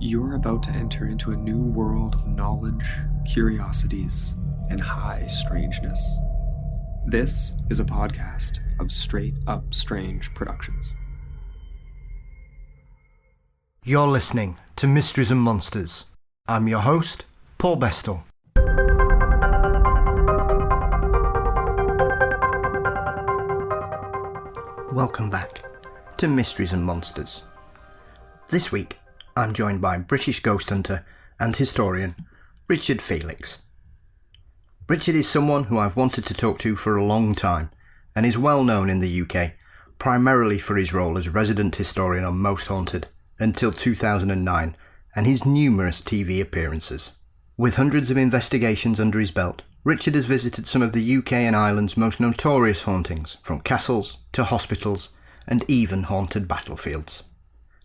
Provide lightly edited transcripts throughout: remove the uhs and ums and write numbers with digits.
You're about to enter into a new world of knowledge, curiosities, and high strangeness. This is a podcast of Straight Up Strange Productions. You're listening to Mysteries and Monsters. I'm your host, Paul Bestel. Welcome back to Mysteries and Monsters. This week, I'm joined by British ghost hunter and historian Richard Felix. Richard is someone who I've wanted to talk to for a long time and is well known in the UK, primarily for his role as resident historian on Most Haunted until 2009 and his numerous TV appearances. With hundreds of investigations under his belt, Richard has visited some of the UK and Ireland's most notorious hauntings, from castles to hospitals and even haunted battlefields.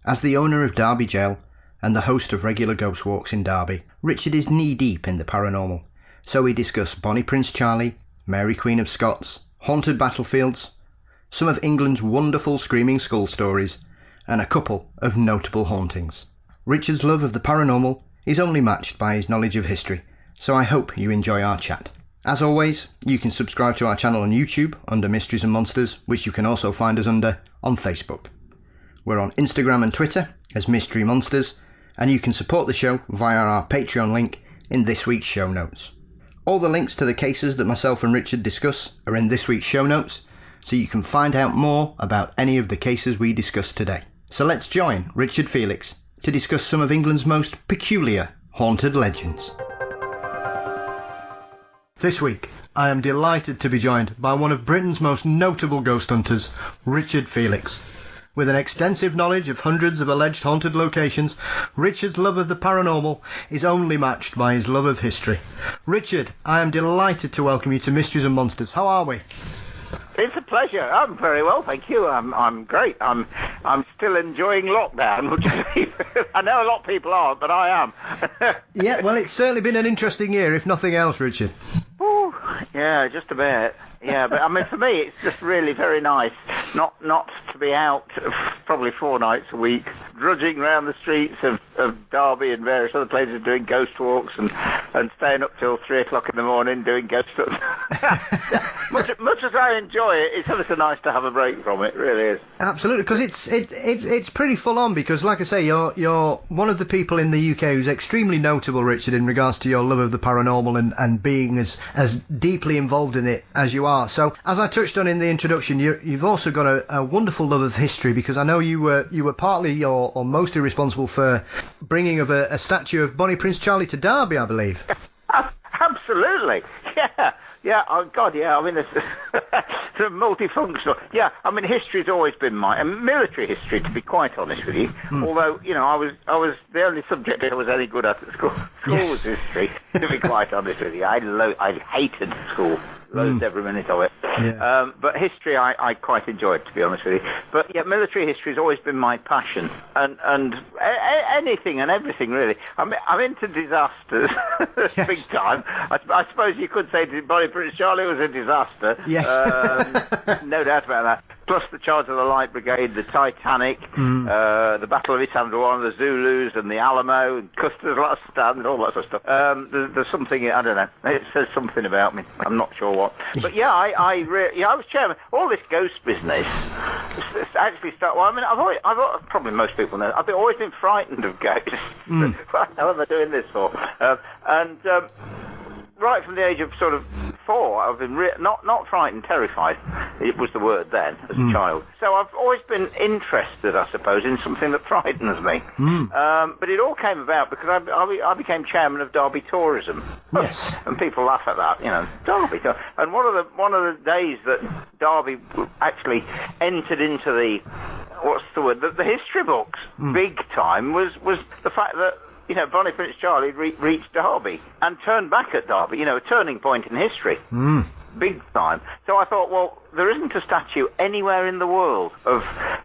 As the owner of Derby Gaol and the host of regular ghost walks in Derby, Richard is knee-deep in the paranormal, so we discuss Bonnie Prince Charlie, Mary Queen of Scots, haunted battlefields, some of England's wonderful screaming skull stories, and a couple of notable hauntings. Richard's love of the paranormal is only matched by his knowledge of history, so I hope you enjoy our chat. As always, you can subscribe to our channel on YouTube under Mysteries and Monsters, which you can also find us under on Facebook. We're on Instagram and Twitter as Mystery Monsters, and you can support the show via our Patreon link in this week's show notes. All the links to the cases that myself and Richard discuss are in this week's show notes, so you can find out more about any of the cases we discuss today. So let's join Richard Felix to discuss some of England's most peculiar haunted legends. This week, I am delighted to be joined by one of Britain's most notable ghost hunters, Richard Felix. With an extensive knowledge of hundreds of alleged haunted locations, Richard's love of the paranormal is only matched by his love of history. Richard, I am delighted to welcome you to Mysteries and Monsters. How are we? It's a pleasure. I'm very well, thank you. I'm great. I'm still enjoying lockdown, which I know a lot of people aren't, but I am. Yeah, well, it's certainly been an interesting year, if nothing else, Richard. Ooh, yeah, just a bit. Yeah, but I mean, for me, it's just really very nice not to be out probably 4 nights a week, drudging around the streets of Derby and various other places doing ghost walks and staying up till 3 o'clock in the morning doing ghost stuff. much as I enjoy it, it's ever so nice to have a break from it. It really is. Absolutely, because it's pretty full on. Because, like I say, you're one of the people in the UK who's extremely notable, Richard, in regards to your love of the paranormal and being as deeply involved in it as you are. So, as I touched on in the introduction, you've also got a wonderful love of history, because I know you were partly or mostly responsible for bringing of a statue of Bonnie Prince Charlie to Derby, I believe. Absolutely, yeah. Yeah, oh God, yeah. I mean, it's sort of multifunctional. Yeah, I mean, history's always been military history, to be quite honest with you. Although, you know, I was the only subject I was any good at school. School was history, to be quite honest with you. I hated school. Loathed every minute of it. Yeah. But history I quite enjoyed, to be honest with you. But yeah, military history has always been my passion, and anything and everything really. I'm into disasters, yes. Big time. I suppose you could say Bonnie Prince Charlie was a disaster. Yes. No doubt about that. Plus the Charge of the Light Brigade, the Titanic, the Battle of Isandlwana, the Zulus, and the Alamo, and Custer's Last Stand, all that sort of stuff. There's something, I don't know, it says something about me. I'm not sure what. But yeah, I was chairman. All this ghost business actually started. Well, I mean, I've probably most people know, I've always been frightened of ghosts. What the hell am I doing this for? Right from the age of sort of 4, I've been not frightened, terrified. It was the word then, as a child. So I've always been interested, I suppose, in something that frightens me. But it all came about because I became chairman of Derby Tourism. Yes. And people laugh at that, you know, Derby. And one of the days that Derby actually entered into the history books, big time, was the fact that, you know, Bonnie Prince Charlie reached Derby and turned back at Derby, you know, a turning point in history. big time. So I thought, well, there isn't a statue anywhere in the world of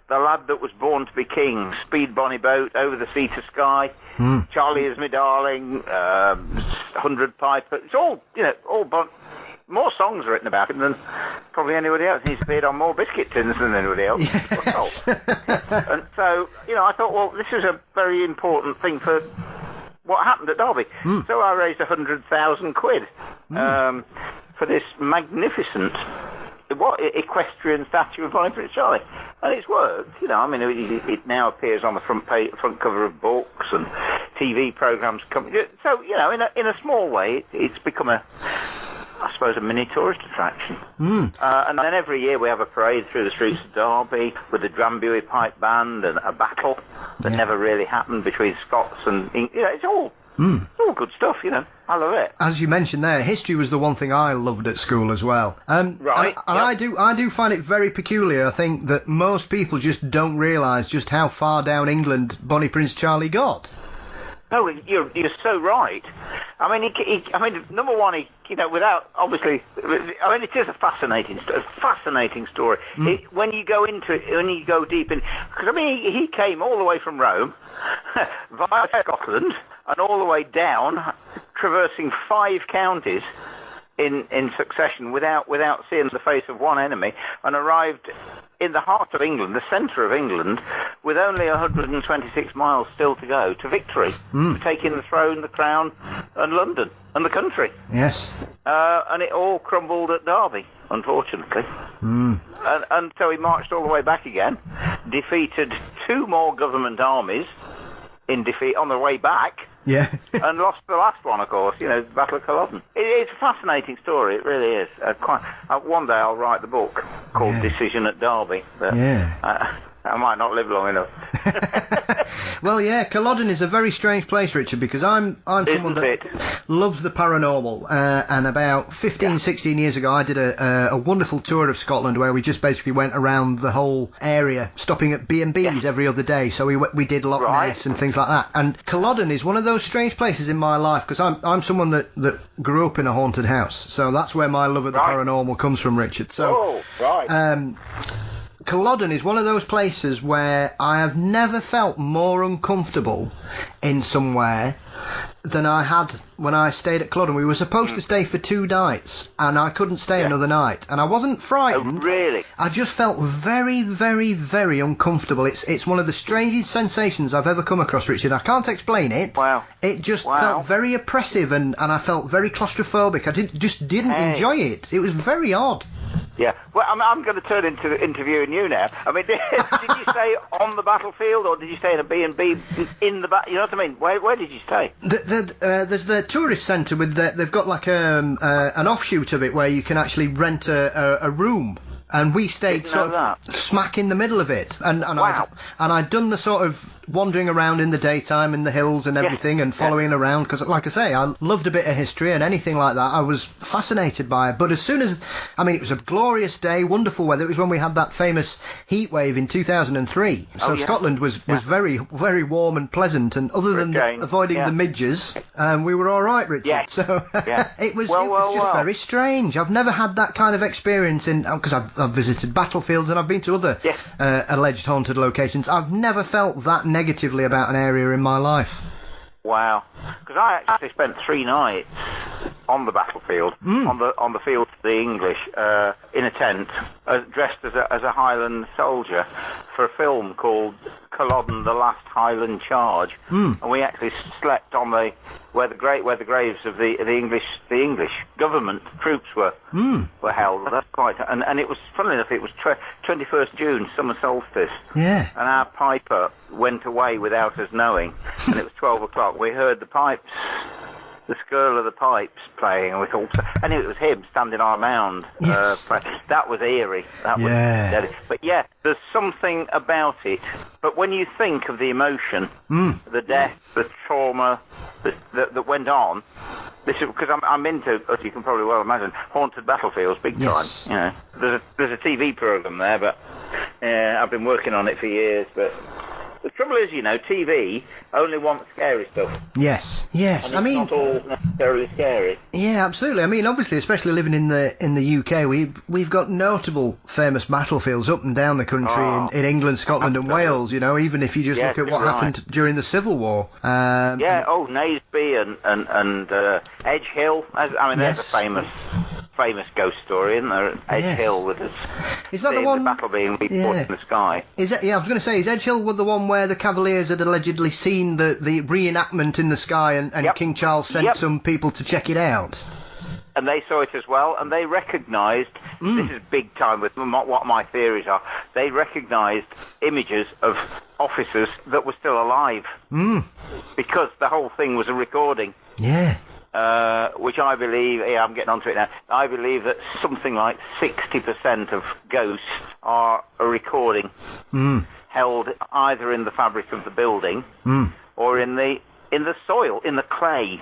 the lad that was born to be king, Speed Bonnie Boat, Over the Sea to Sky, Charlie is my darling, 100 Piper. It's all, more songs are written about him than probably anybody else. He's appeared on more biscuit tins than anybody else. Yes. And so, I thought, well, this is a very important thing for what happened at Derby. So I raised 100,000 quid for this magnificent equestrian statue of Bonnie Prince Charlie. And it's worked, it now appears on the front cover of books and TV programmes. So, in a small way, it's become a mini tourist attraction. And then every year we have a parade through the streets of Derby with the Drambuie Pipe Band and a battle that never really happened between Scots and it's all good stuff, I love it. As you mentioned there, history was the one thing I loved at school as well. Right. And I do find it very peculiar. I think that most people just don't realise just how far down England Bonnie Prince Charlie got. No, you're so right. I mean, number one, without obviously, it is a fascinating story. When you go into it, when you go deep in, because he came all the way from Rome via Scotland and all the way down, traversing 5 counties in succession without seeing the face of one enemy, and arrived in the heart of England, the centre of England, with only 126 miles still to go to victory, to taking the throne, the crown, and London, and the country. Yes. And it all crumbled at Derby, unfortunately. And so he marched all the way back again, defeated 2 more government armies in defeat on the way back. Yeah. And lost the last one, of course, the Battle of Culloden. It's a fascinating story, it really is. One day I'll write the book called Decision at Derby. But, I might not live long enough. Well, yeah, Culloden is a very strange place, Richard, because I'm someone that loves the paranormal. And about 16 years ago, I did a wonderful tour of Scotland where we just basically went around the whole area, stopping at B&Bs every other day. So we did Loch Ness and things like that. And Culloden is one of those strange places in my life, because I'm someone that grew up in a haunted house. So that's where my love of the paranormal comes from, Richard. So, Culloden is one of those places where I have never felt more uncomfortable in somewhere than I had when I stayed at Culloden. We were supposed to stay for 2 nights, and I couldn't stay another night. And I wasn't frightened. Oh, really? I just felt very, very, very uncomfortable. It's one of the strangest sensations I've ever come across, Richard. I can't explain it. Wow. It just felt very oppressive, and I felt very claustrophobic. I didn't enjoy it. It was very odd. Yeah, well, I'm going to turn into interviewing you now. I mean, did you stay on the battlefield, or did you stay in a B&B in the you know what I mean? Where did you stay? There's the tourist centre with they've got like an offshoot of it where you can actually rent a room. And we stayed sort of smack in the middle of it, and I'd done the sort of wandering around in the daytime in the hills and everything, and following around, because, like I say, I loved a bit of history and anything like that. I was fascinated by it. But as soon as, it was a glorious day, wonderful weather. It was when we had that famous heat wave in 2003. So Scotland was very, very warm and pleasant, and other than avoiding the midges, we were all right, Richard. Yeah. So it was just very strange. I've never had that kind of experience because I've visited battlefields and I've been to other alleged haunted locations. I've never felt that negatively about an area in my life. Wow. Because I actually spent 3 nights on the battlefield, on the field of the English, in a tent, dressed as a Highland soldier, for a film called Culloden: The Last Highland Charge, and we actually slept on where the graves of the English government troops were held. That's quite, and it was, funnily enough, it was 21st June, summer solstice. Yeah. And our piper went away without us knowing, and it was 12 o'clock. We heard the pipes, the skirl of the pipes playing, and we thought, I knew it was him standing on a mound. That was eerie. That was deadly. But yeah, there's something about it. But when you think of the emotion, the death, the trauma that went on, this is because I'm into, as you can probably well imagine, haunted battlefields big time. You know, there's a TV program there, but I've been working on it for years, but the trouble is, TV only wants scary stuff. Yes. And it's not all necessarily scary. Yeah, absolutely. I mean, obviously, especially living in the UK, we've got notable famous battlefields up and down the country in England, Scotland, and Wales. Even if you just look at what happened during the Civil War. Naseby and Edge Hill. There's a famous ghost story, isn't there? Edge Hill with is that the one? The battle being reported in the sky. Is that? Yeah, I was going to say, is Edge Hill the one where the Cavaliers had allegedly seen the reenactment in the sky, and King Charles sent some people to check it out? And they saw it as well, and they recognised, this is big time with what my theories are, they recognised images of officers that were still alive. Because the whole thing was a recording. Yeah. Which I believe, I'm getting onto it now, I believe that something like 60% of ghosts are a recording held either in the fabric of the building or in the soil, in the clay,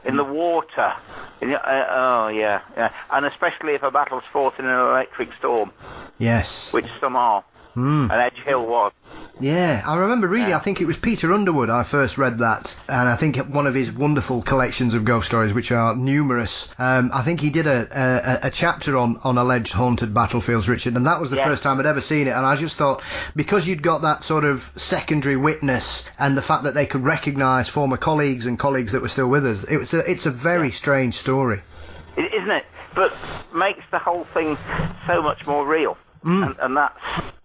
in the water, and especially if a battle's fought in an electric storm, which some are. And Edge Hill was. Yeah, I remember reading, I think it was Peter Underwood, I first read that, and I think one of his wonderful collections of ghost stories, which are numerous, I think he did a chapter on alleged haunted battlefields, Richard, and that was the first time I'd ever seen it, and I just thought, because you'd got that sort of secondary witness, and the fact that they could recognise former colleagues and colleagues that were still with us, it's a very strange story. Isn't it? But makes the whole thing so much more real. And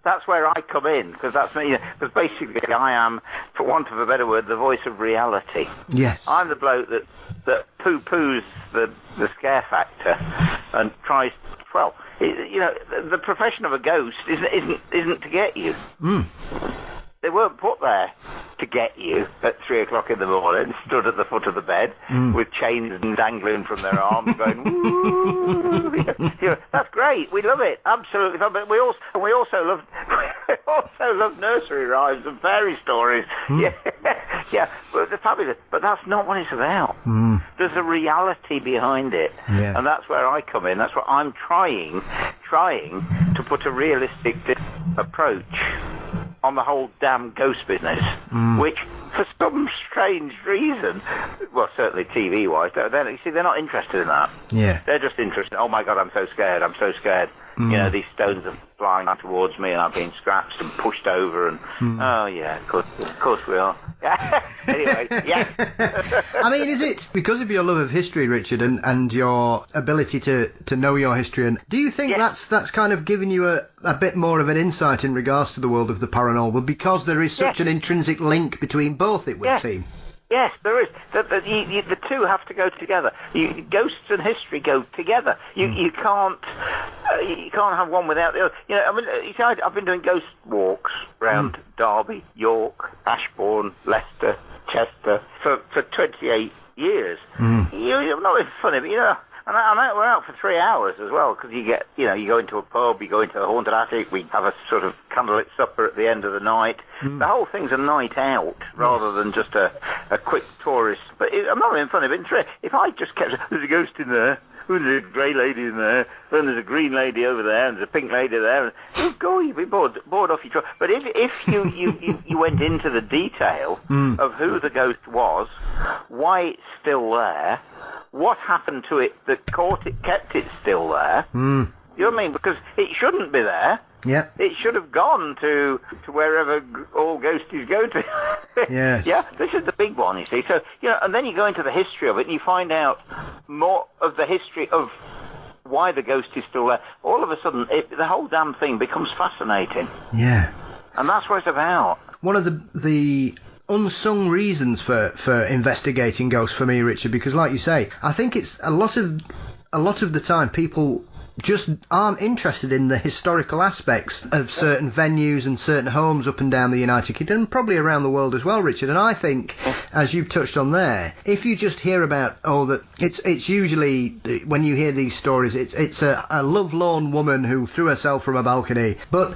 that's where I come in, because that's me. Because basically, I am, for want of a better word, the voice of reality. Yes. I'm the bloke that poo-poos the scare factor and tries. Well, the profession of a ghost isn't to get you. They weren't put there to get you at 3 o'clock in the morning, stood at the foot of the bed with chains dangling from their arms, going, woo! That's great. We love it, absolutely. But we also love nursery rhymes and fairy stories. But they're fabulous. But that's not what it's about. There's a reality behind it, and that's where I come in. That's what I'm trying to put a realistic approach on the whole damn ghost business, which, for some strange reason, well, certainly TV-wise, they're not interested in that. Yeah. They're just interested, oh my God, I'm so scared. These stones are flying towards me and I've been scratched and pushed over and, of course we are. Anyway, I mean, is it because of your love of history, Richard, and your ability to know your history, and do you think that's kind of given you a bit more of an insight in regards to the world of the paranormal, because there is such an intrinsic link between both, it would seem? Yes, there is. The two have to go together. Ghosts and history go together. You can't have one without the other. I've been doing ghost walks around Derby, York, Ashbourne, Leicester, Chester for 28 years. You're not being funny, but and we're out for 3 hours as well, because you go into a pub, you go into a haunted attic, we have a sort of candlelit supper at the end of the night. The whole thing's a night out rather than just a quick tourist. But I'm not being funny, but if I just kept, there's a ghost in there, there's a grey lady in there, then there's a green lady over there, and there's a pink lady there, and oh God, you'd be bored off your trot. But if you went into the detail of who the ghost was, why it's still there, what happened to it that kept it still there? You know what I mean? Because it shouldn't be there. Yeah. It should have gone to wherever all ghosties go to. Yes. Yeah, this is the big one, you see. So, and then you go into the history of it and you find out more of the history of why the ghost is still there. All of a sudden, the whole damn thing becomes fascinating. Yeah. And that's what it's about. One of the unsung reasons for investigating ghosts for me, Richard, because like you say, I think it's a lot of the time people just aren't interested in the historical aspects of certain venues and certain homes up and down the United Kingdom, and probably around the world as well, Richard. And I think, as you've touched on there, if you just hear about that it's usually, when you hear these stories, it's a lovelorn woman who threw herself from a balcony. But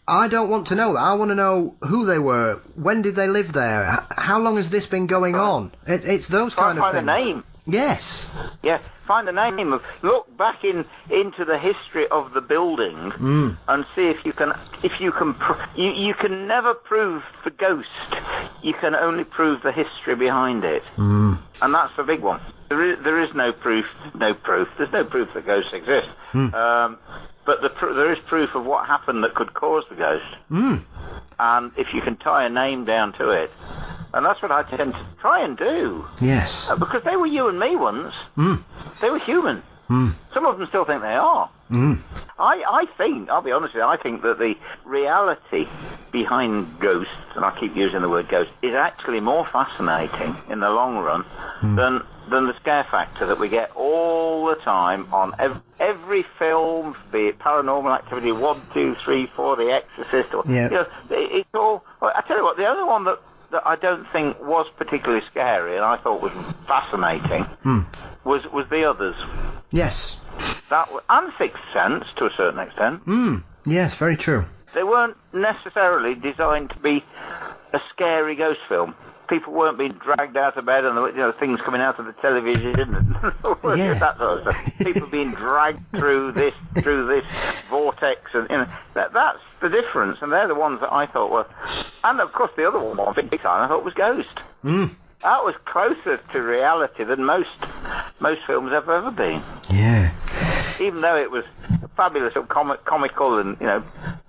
I don't want to know that. I want to know who they were, when did they live there, how long has this been going on. It's those kind of things. Yes. Yeah, find the name of. Look back into the history of the building and see if you can. You can never prove the ghost. You can only prove the history behind it, and that's the big one. There is no proof. No proof. There's no proof that ghosts exist. But there is proof of what happened that could cause the ghost. And if you can tie a name down to it, and that's what I tend to try and do. Yes. Because they were you and me once. They were human. Some of them still think they are. I think, I'll be honest with you, I think that the reality behind ghosts, and I keep using the word ghost, is actually more fascinating in the long run than the scare factor that we get all the time on every film, be it Paranormal Activity 1, 2, 3, 4, The Exorcist, or, it's all. I tell you what, the only one that I don't think was particularly scary and I thought was fascinating was The Others. Yes. And Sixth Sense, to a certain extent. Yes, very true. They weren't necessarily designed to be a scary ghost film. People weren't being dragged out of bed and things coming out of the television and that sort of stuff. People being dragged through this vortex, and that's the difference. And they're the ones that I thought were. And of course, the other one, big time, I thought was Ghost. That was closer to reality than most films have ever been. Yeah. Even though it was fabulous and comical, and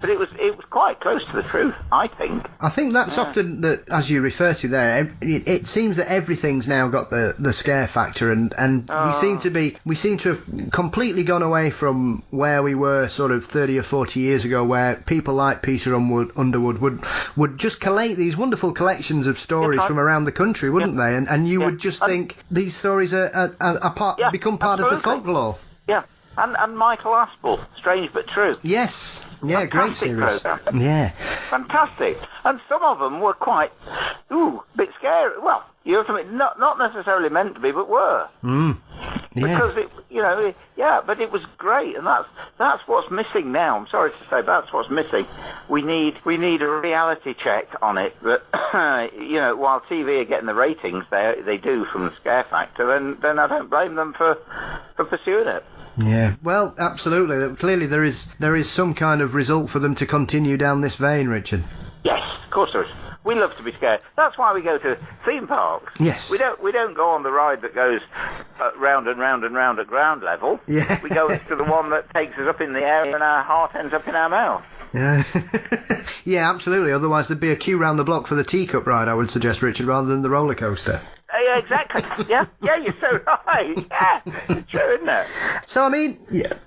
but it was quite close to the truth, I think. I think that's often that, as you refer to there, it seems that everything's now got the scare factor, and we seem to have completely gone away from where we were sort of 30 or 40 years ago, where people like Peter Underwood would just collate these wonderful collections of stories from around the country, wouldn't they? And you would just think these stories become part of the folklore. Yeah. And Michael Aspel, Strange But True. Yes. Yeah, Fantastic great series. Program. Yeah. Fantastic. And some of them were quite, a bit scary. Well, not necessarily meant to be, but were. Yeah. Because but it was great, and that's what's missing now. I'm sorry to say, that's what's missing. We need a reality check on it. That while TV are getting the ratings they do from the scare factor, then I don't blame them for pursuing it. Yeah, well, absolutely. Clearly, there is some kind of result for them to continue down this vein, Richard. Yes, of course there is. We love to be scared. That's why we go to theme parks. Yes. We don't go on the ride that goes round and round and round at ground level. Yeah. We go to the one that takes us up in the air and our heart ends up in our mouth. Yeah. Yeah, absolutely. Otherwise, there'd be a queue round the block for the teacup ride, I would suggest, Richard, rather than the roller coaster. Yeah, exactly. Yeah, you're so right. Yeah, it's true, isn't it? So, I mean,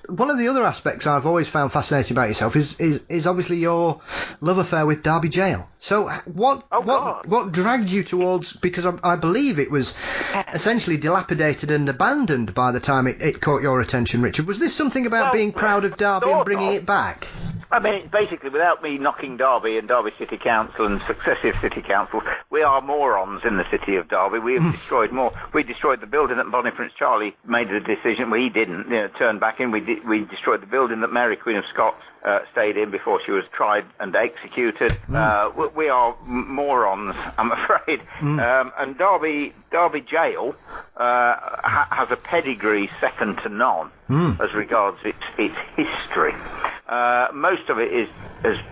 one of the other aspects I've always found fascinating about yourself is obviously your love affair with Derby Gaol. So, what dragged you towards? Because I believe it was essentially dilapidated and abandoned by the time it caught your attention, Richard. Was this something about being proud of Derby and bringing it back? I mean, basically, without me knocking Derby and Derby City Council and successive city councils, we are morons in the city of Derby. We have destroyed more. We destroyed the building that Bonnie Prince Charlie made the decision. Well, he didn't turn back in. We destroyed the building that Mary Queen of Scots stayed in before she was tried and executed. We are morons, I'm afraid. And Derby Gaol has a pedigree second to none as regards its history. Most of it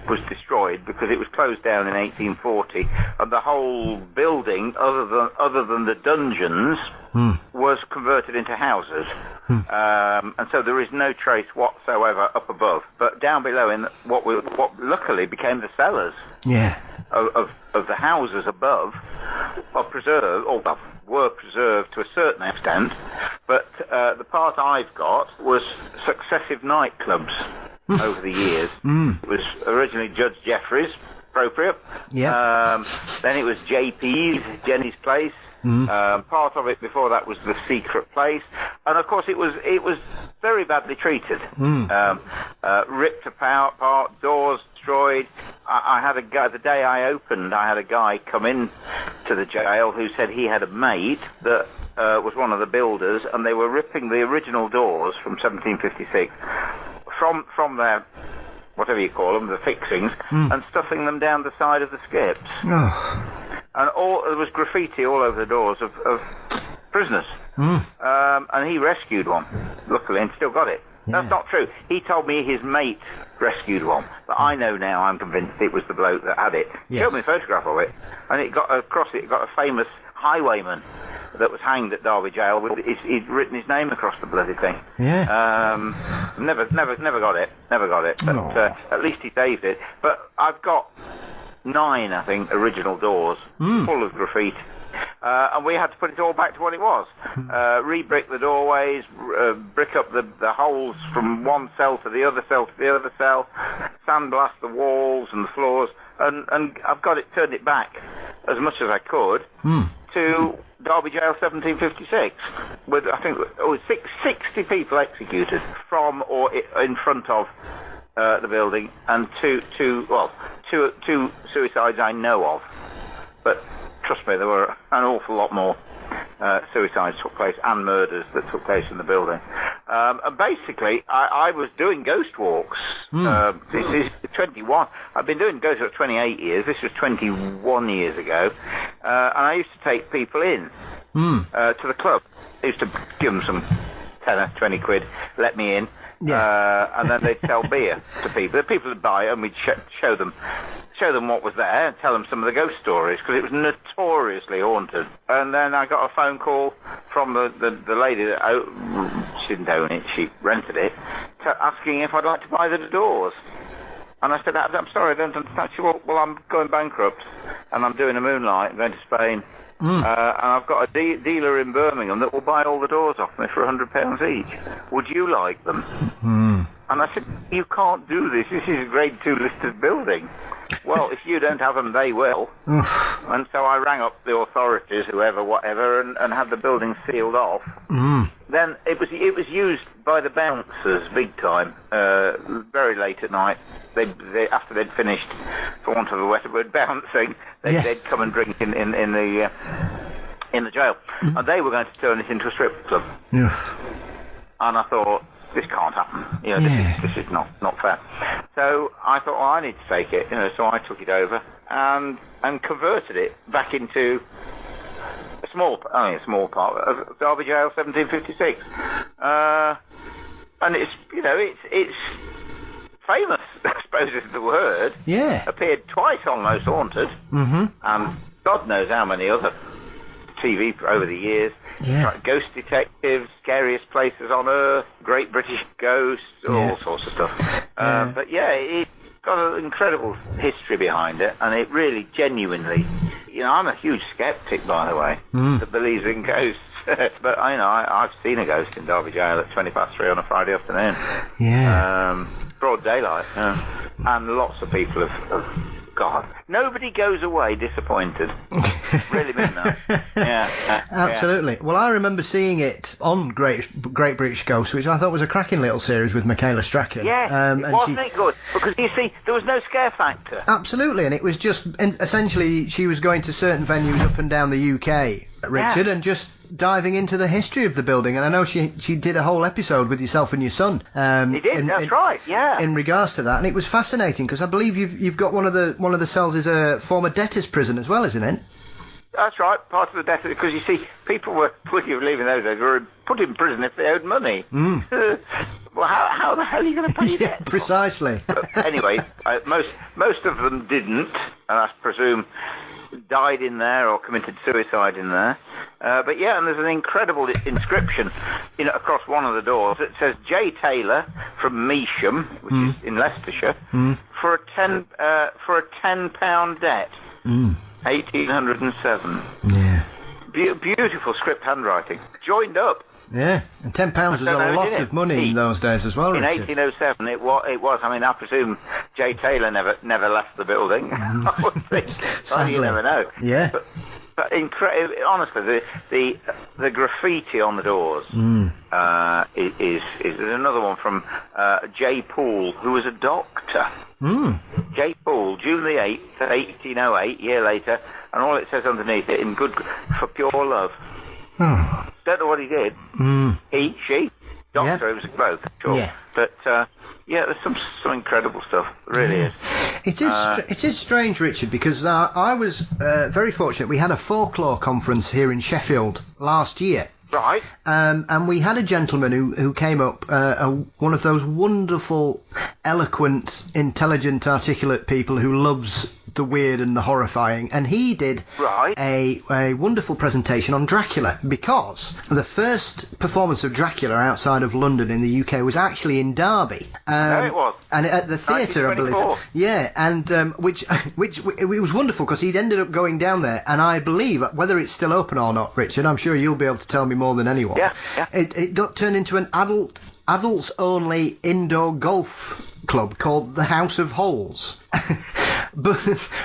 was destroyed because it was closed down in 1840, and the whole building, other than the dungeons, was converted into houses. And so there is no trace whatsoever up above. But down below, in what luckily became the cellars of the houses above, were preserved to a certain extent. But the part I've got was successive nightclubs over the years. It was originally Judge Jeffrey's, appropriate. Then it was JP's, Jenny's Place. Part of it before that was the Secret Place, and of course it was very badly treated. Ripped apart, doors destroyed. I had a guy, the day I opened, I had a guy come in to the jail who said he had a mate that was one of the builders, and they were ripping the original doors from 1756 from their, whatever you call them, the fixings, and stuffing them down the side of the skips. And there was graffiti all over the doors of prisoners. And he rescued one, luckily, and still got it. Yeah. That's not true. He told me his mate rescued one, but I know now, I'm convinced it was the bloke that had it. He Yes. showed me a photograph of it, and it got a famous highwayman that was hanged at Derby Gaol. He'd written his name across the bloody thing. Yeah. Never got it. But at least he saved it. But I've got 9, I think, original doors full of graffiti. And we had to put it all back to what it was. Re-brick the doorways, brick up the holes from one cell to the other cell to the other cell, sandblast the walls and the floors, and I've turned it back as much as I could to Derby Gaol 1756, with I think 60 people executed from or in front of the building, and two suicides I know of, but trust me, there were an awful lot more suicides took place and murders that took place in the building. And basically, I was doing ghost walks. This is 21. I've been doing ghost walks 28 years. This was 21 years ago. And I used to take people in to the club. I used to give them some 10 or 20 quid, let me in, and then they'd sell beer to people. The people would buy it, and we'd show them what was there and tell them some of the ghost stories, because it was notoriously haunted. And then I got a phone call from the lady that she didn't own it, she rented it, asking if I'd like to buy the doors. And I said, I'm sorry, I don't understand. She said, well, I'm going bankrupt, and I'm doing a moonlight, I'm going to Spain. And I've got a dealer in Birmingham that will buy all the doors off me for £100 each. Would you like them? And I said, you can't do this. This is a grade 2 listed building. Well, if you don't have them, they will. And so I rang up the authorities, whoever, whatever, and had the building sealed off. Then it was used by the bouncers big time, very late at night. They after they'd finished, for want of a better word, bouncing, they'd come and drink in the jail, and they were going to turn it into a strip club. And I thought, this can't happen. This is not fair. So I thought, well, I need to take it. So I took it over and converted it back into a small part of Derby Gaol 1756. And it's famous, I suppose is the word. Yeah. Appeared twice on Most Haunted. And God knows how many other TV over the years. Like Ghost Detectives, Scariest Places on Earth, Great British Ghosts, all sorts of stuff. But it's got an incredible history behind it, and it really genuinely, I'm a huge skeptic, by the way, that believes in ghosts. But I've seen a ghost in Derby Gaol at 3:20 on a Friday afternoon. Broad daylight. And lots of people have God, nobody goes away disappointed. Really mean that. Absolutely. Well, I remember seeing it on Great British Ghost, which I thought was a cracking little series with Michaela Strachan. Wasn't it good? Because you see, there was no scare factor. Absolutely, and it was just essentially she was going to certain venues up and down the UK, Richard, and just diving into the history of the building. And I know she did a whole episode with yourself and your son. He did. That's right. Yeah. In regards to that, and it was fascinating because I believe you've got one of the cells is a former debtor's prison as well, isn't it? That's right, part of the debtor, because you see, people were, when you were leaving those days, were put in prison if they owed money. Well, how the hell are you going to pay debt? Precisely. But anyway, most of them didn't, and I presume died in there or committed suicide in there. But and there's an incredible inscription, across one of the doors. It says J. Taylor from Measham, which is in Leicestershire, for a £10 debt. 1807. Yeah. Beautiful script handwriting. Joined up. Yeah, and £10 was a lot of money in those days as well, in Richard. 1807, it was. I mean, I presume J. Taylor never left the building. I would think. Sadly. You never know. Yeah. But honestly, the graffiti on the doors is there's another one from J. Poole, who was a doctor. J. Poole, June the 8th, 1808, year later, and all it says underneath it, in good for pure love. Don't know what he did. He, she, Doctor, it was both, sure. Yeah. But, there's some incredible stuff. It really is. It is strange, Richard, because I was very fortunate. We had a folklore conference here in Sheffield last year. Right. And we had a gentleman who came up, one of those wonderful, eloquent, intelligent, articulate people who loves the weird and the horrifying, and he did a wonderful presentation on Dracula, because the first performance of Dracula outside of London in the UK was actually in Derby. There it was. And at the theatre, I believe. Yeah, and which it was wonderful, because he'd ended up going down there, and I believe, whether it's still open or not, Richard, I'm sure you'll be able to tell me more than anyone. Yeah. It got turned into an adults-only indoor golf club called the House of Holes, but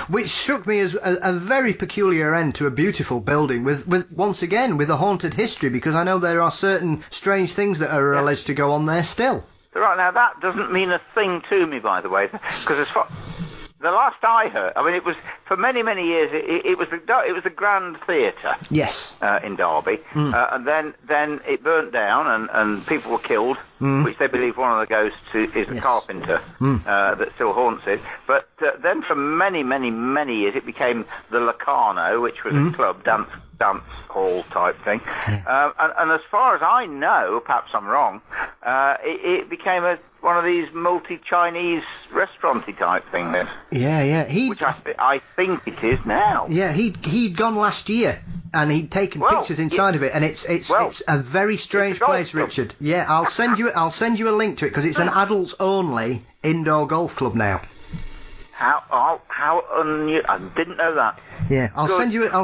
which struck me as a very peculiar end to a beautiful building with once again with a haunted history, because I know there are certain strange things that are alleged to go on there still. Right, now that doesn't mean a thing to me, by the way, because as far... The last I heard, I mean, it was for many, many years. It was the Grand Theatre. Yes. In Derby, and then it burnt down, and people were killed, which they believe one of the ghosts is the carpenter that still haunts it. But then for many, many, many years, it became the Locarno, which was a club dance hall type thing. And as far as I know, perhaps I'm wrong, it became one of these multi-Chinese restauranty type things. Yeah. Which I think it is now. Yeah, he'd gone last year, and he'd taken pictures inside of it, and it's a very strange place, Richard. Yeah, I'll send you a link to it, because it's an adults only indoor golf club now. How I didn't know that. Yeah, I'll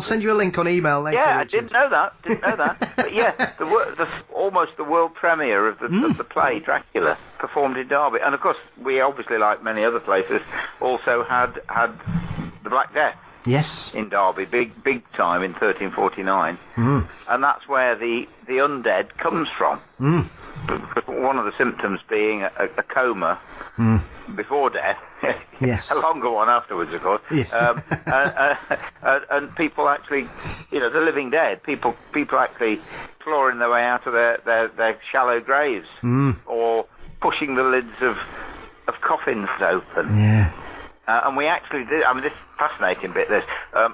send you a link on email later. Yeah, Richard. I didn't know that. But yeah, almost the world premiere of the play Dracula performed in Derby, and of course we obviously, like many other places, also had the Black Death. Yes. In Derby, big time in 1349, and that's where the undead comes from. One of the symptoms being a coma before death. Yes. A longer one afterwards, of course. Yes. And people actually, the living dead, people actually clawing their way out of their shallow graves, or pushing the lids of coffins open. Yeah. And we actually did. I mean, this is a fascinating bit.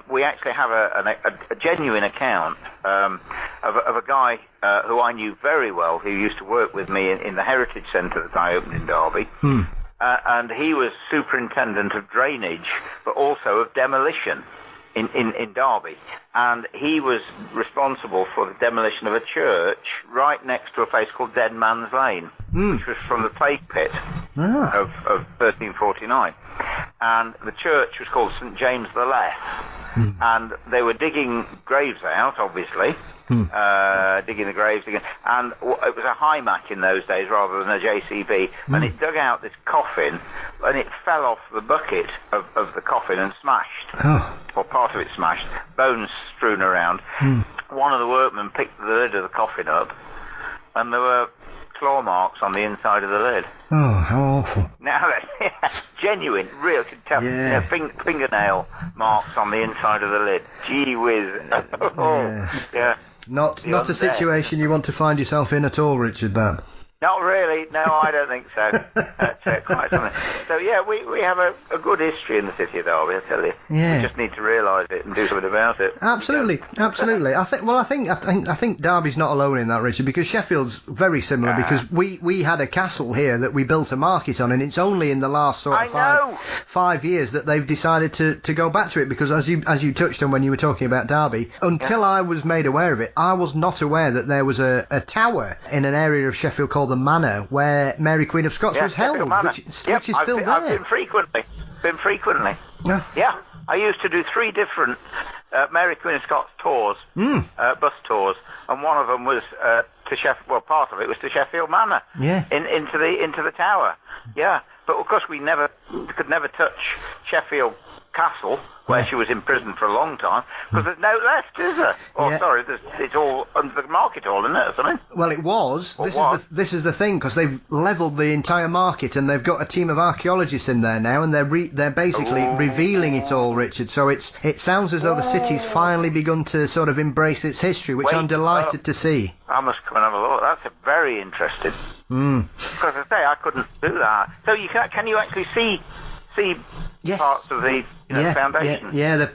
We actually have a genuine account of a guy who I knew very well, who used to work with me in the Heritage Centre that I opened in Derby. And he was superintendent of drainage, but also of demolition in Derby. And he was responsible for the demolition of a church right next to a place called Dead Man's Lane, which was from the plague pit of 1349. And the church was called St. James the Less. And they were digging graves out, obviously, digging the graves again. And it was a Hymac in those days rather than a JCB. And it dug out this coffin, and it fell off the bucket of the coffin and smashed. Or part of it smashed. Bones strewn around. One of the workmen picked the lid of the coffin up, and there were claw marks on the inside of the lid. Oh, how awful. Now, genuine, real, you could tell, fingernail marks on the inside of the lid. Gee whiz. Yeah. Not a situation you want to find yourself in at all, Richard, that. Not really. No, I don't think so. That's quite something. So yeah, we have a good history in the city of Derby, I tell you. Yeah. We just need to realise it and do something about it. Absolutely. I think Derby's not alone in that, Richard, because Sheffield's very similar. Because we had a castle here that we built a market on, and it's only in the last sort of 5 years that they've decided to go back to it. Because as you touched on when you were talking about Derby, until I was made aware of it, I was not aware that there was a tower in an area of Sheffield called the Manor, where Mary Queen of Scots was held, which is still there. I've been frequently. Yeah, I used to do 3 different Mary Queen of Scots tours, bus tours, and one of them was to Sheffield. Well, part of it was to Sheffield Manor. Yeah. Into the tower. Yeah, but of course we could never touch Sheffield castle, where she was imprisoned for a long time, because there's no left, is there? Oh, sorry, it's all under the market hall, isn't it, or something? Well, it was. This is the thing, because they've levelled the entire market, and they've got a team of archaeologists in there now, and they're basically revealing it all, Richard. So it sounds as though the city's finally begun to sort of embrace its history, which I'm delighted to see. I must come and have a look. That's very interesting. Because I say I couldn't do that. So can you actually see parts of the foundation? Yeah,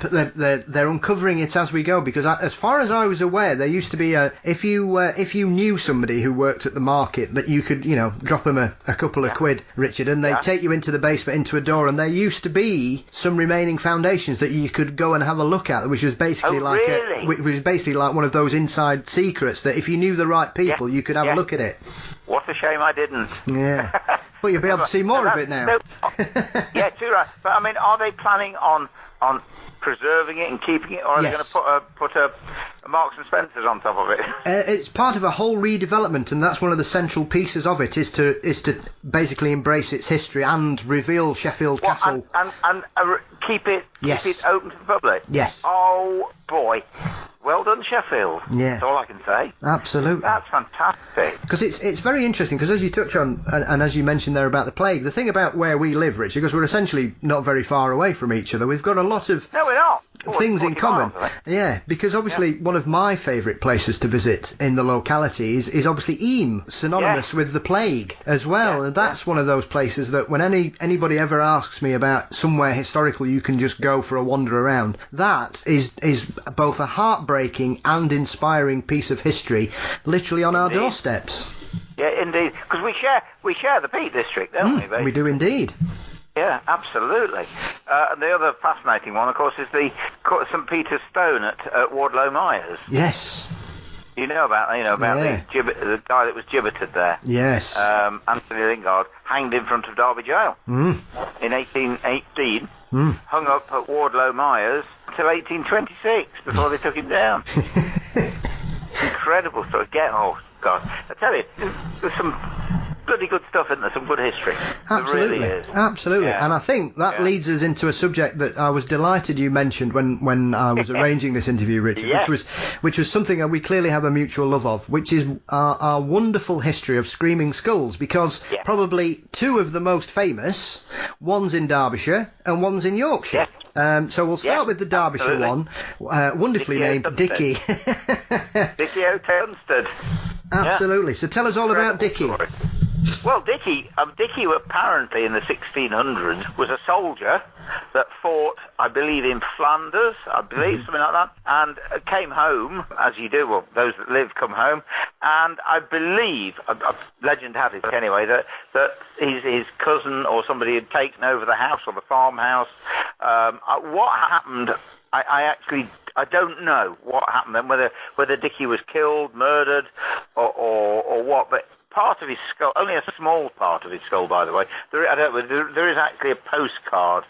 they're uncovering it as we go, because as far as I was aware, there used to be if you knew somebody who worked at the market, that you could drop them a couple of quid, Richard, and they'd take you into the basement, into a door, and there used to be some remaining foundations that you could go and have a look at, which was basically like one of those inside secrets that if you knew the right people, you could have a look at it. What a shame I didn't. Yeah. Well, you'll be able to see more of it now. Yeah, too right. But I mean, are they planning on preserving it and keeping it, or are they going to put a Marks and Spencer's on top of it? It's part of a whole redevelopment, and that's one of the central pieces of it, is to basically embrace its history and reveal Sheffield Castle and keep it open to the public. Yes. Oh boy. Well done, Sheffield. Yeah. That's all I can say. Absolutely. That's fantastic. Because it's very interesting, because as you touch on, and as you mentioned there about the plague, the thing about where we live, Richard, because we're essentially not very far away from each other, we've got a lot of things in common. Yeah, because obviously one of my favourite places to visit in the locality is obviously Eyam, synonymous with the plague as well, and that's one of those places that when anybody ever asks me about somewhere historical you can just go for a wander around, that is both a heartbreaking and inspiring piece of history, literally on our doorsteps. Yeah, indeed, because we share the Peak District, don't we? Basically? We do indeed. Yeah, absolutely. And the other fascinating one, of course, is the St Peter's Stone at Wardlow Myers. Yes. You know about the guy that was gibbeted there. Yes. Anthony Lingard, hanged in front of Derby Gaol in 1818. Hung up at Wardlow Myers until 1826 before they took him down. Incredible story. Oh God! I tell you, there's some bloody good stuff, isn't there? Some good history. Absolutely, there really is. Absolutely. Yeah. And I think that leads us into a subject that I was delighted you mentioned when I was arranging this interview, Richard, which was something that we clearly have a mutual love of, which is our wonderful history of screaming skulls, because probably two of the most famous, one's in Derbyshire and one's in Yorkshire. So we'll start with the Derbyshire one, wonderfully named Dicky. Dicky O'Tunstead. Absolutely. So tell us all about Dicky. Well, Dicky apparently in the 1600s was a soldier that fought, I believe, in Flanders, something like that, and came home, as you do, well, those that live come home, and I believe, legend had it anyway, that his cousin or somebody had taken over the house or the farmhouse. What happened, I don't know what happened then, whether Dicky was killed, murdered, or what, but part of his skull, only a small part of his skull, by the way. There is actually a postcard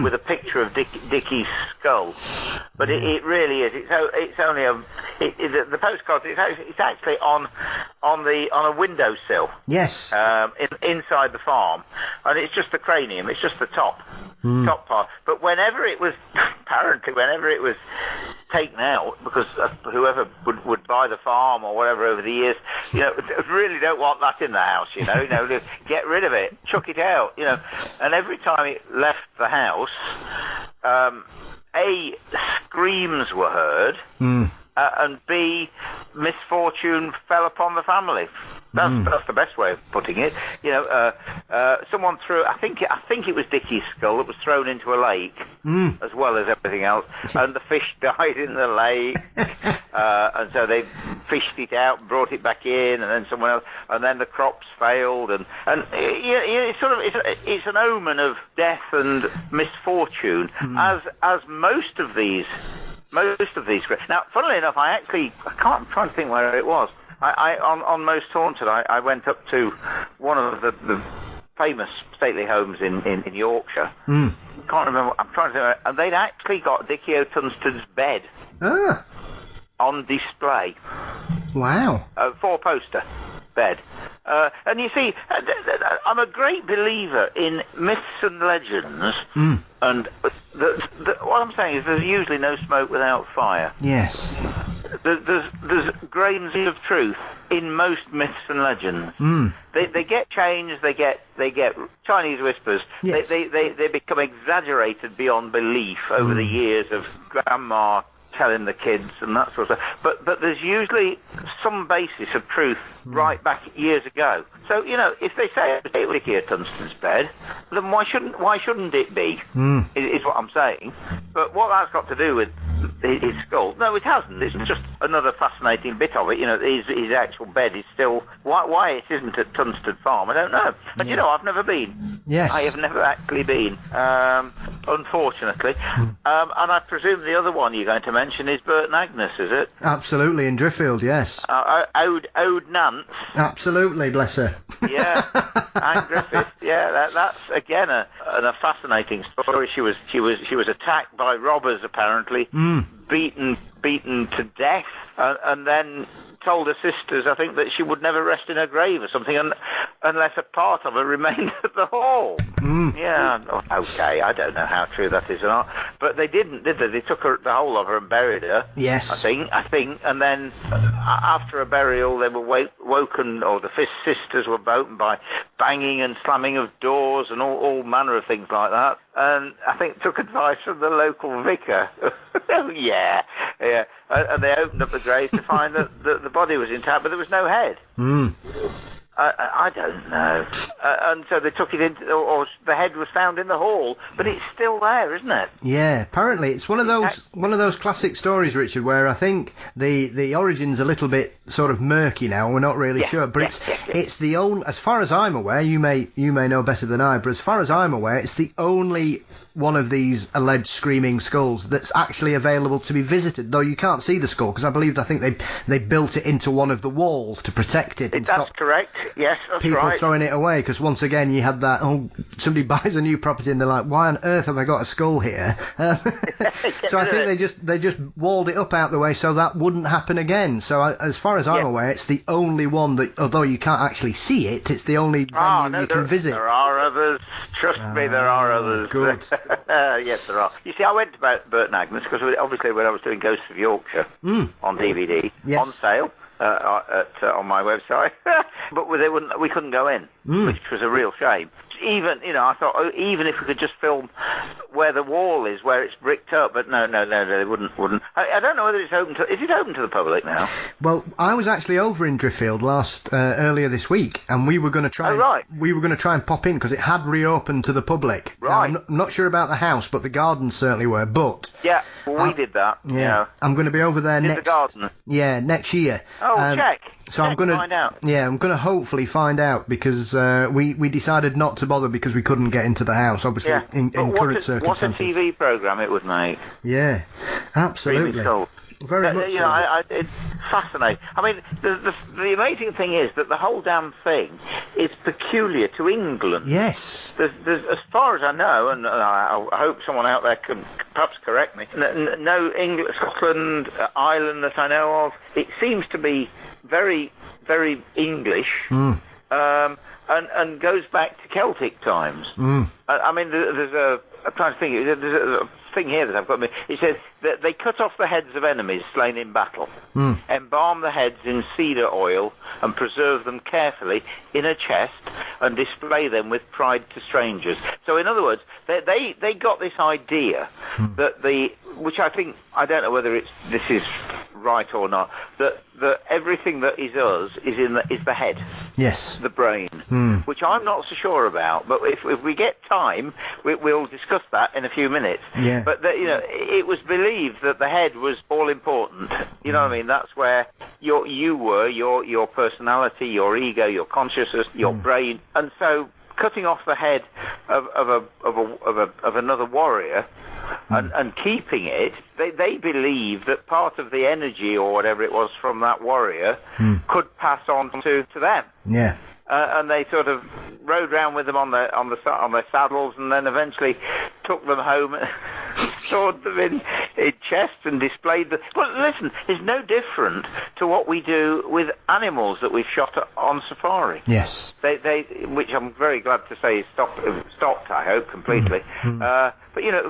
with a picture of Dicky's skull, but it really is. It's only the postcard. It's actually on a windowsill. Yes. Inside the farm, and it's just the cranium. It's just the top part. But whenever it was taken out, because whoever would buy the farm or whatever over the years, really don't want that in the house, get rid of it, chuck it out, and every time it left the house, A, screams were heard, and B, misfortune fell upon the family. That's the best way of putting it. Someone threw. I think it was Dicky's skull that was thrown into a lake, as well as everything else, and the fish died in the lake, and so they fished it out and brought it back in, and then someone else, and then the crops failed, and it's an omen of death and misfortune, as most of these. Now, funnily enough, I'm trying to think where it was. On Most Haunted, I went up to one of the famous stately homes in Yorkshire. Can't remember. I'm trying to think. And they'd actually got Dicky O'Tunstead's bed on display. Wow. A 4-poster bed. And you see, I'm a great believer in myths and legends, and what I'm saying is there's usually no smoke without fire. Yes. There's grains of truth in most myths and legends. They get changed, they get Chinese whispers. Yes. They become exaggerated beyond belief over the years of grandma telling the kids and that sort of stuff. But there's usually some basis of truth right back years ago. So, if they say it was here Tunstall's bed, then why shouldn't it be? Is what I'm saying. But what that's got to do with his skull, no, it hasn't. It's just another fascinating bit of it. His actual bed is still... Why it isn't at Tunstall Farm, I don't know. And I've never been. Yes. I have never actually been, unfortunately. And I presume the other one you're going to mention is Burton Agnes, is it? Absolutely, in Driffield, yes. Ode Nance. Absolutely, bless her. Yeah, Anne Griffith. Yeah, that's again a fascinating story. She was attacked by robbers, apparently, beaten to death, and then told her sisters, I think, that she would never rest in her grave or something, unless a part of her remained at the hall. Yeah, okay, I don't know how true that is or not, but they didn't, did they? They took the whole of her and buried her. Yes. I think, and then after a burial, they were woken, or the sisters were woken by banging and slamming of doors and all manner of things like that. And I think took advice from the local vicar. yeah. And they opened up the grave to find that the body was intact, but there was no head. I don't know. And so they took it into, or the head was found in the hall, but it's still there, isn't it? Yeah, apparently it's one of those classic stories, Richard, where I think the origin's a little bit sort of murky now. We're not really sure, but it's the only, as far as I'm aware, you may know better than I, but as far as I'm aware, it's the only one of these alleged screaming skulls that's actually available to be visited, though you can't see the skull, because I think they built it into one of the walls to protect it. That's correct. Yes, that's people right. throwing it away, because once again you had that, somebody buys a new property and they're like, why on earth have I got a skull here? So I think they just walled it up out the way so that wouldn't happen again. So as far as I'm aware, it's the only one that, although you can't actually see it, it's the only venue you can visit. There are others. Trust me, there are others. Good. Yes, there are. You see, I went to Burton Agnes because obviously when I was doing Ghosts of Yorkshire on DVD, on sale on my website, but we couldn't go in, which was a real shame. Even, I thought, even if we could just film where the wall is, where it's bricked up, but no, they wouldn't. I don't know whether it's open is it open to the public now? Well, I was actually over in Driffield earlier this week, and we were going to try. We were going to try and pop in because it had reopened to the public. Right. Now, I'm not sure about the house, but the gardens certainly were. But yeah, we did that. Yeah, I'm going to be over there next. The garden. Yeah, next year. Oh, check. So I'm going to find out. Yeah, I'm going to hopefully find out because we decided not to bother because we couldn't get into the house, obviously, in current circumstances. What a TV programme it would make. Yeah, absolutely. Very much so. It's fascinating. I mean, the amazing thing is that the whole damn thing is peculiar to England. Yes. There's, as far as I know, and I hope someone out there can perhaps correct me, no England, Scotland, Ireland that I know of. It seems to be very, very English. And goes back to Celtic times. I mean, I'm trying to think, there's a thing here that I've got. It says that they cut off the heads of enemies slain in battle, embalm the heads in cedar oil, and preserve them carefully in a chest, and display them with pride to strangers. So, in other words, they got this idea that which I think, I don't know whether this is right or not, that everything that is us is the head. Yes. The brain. Which I'm not so sure about, but if we get time, we'll discuss that in a few minutes. Yeah. But it was believed that the head was all important. You know what I mean? That's where your personality, your ego, your consciousness, your brain, and so cutting off the head of another warrior and keeping it, they believe that part of the energy or whatever it was from that warrior could pass on to them. Yeah. And they sort of rode round with them on their saddles, and then eventually took them home, stored them in chests and displayed them. But listen, it's no different to what we do with animals that we've shot on safari. Yes. Which I'm very glad to say stopped, I hope, completely. But,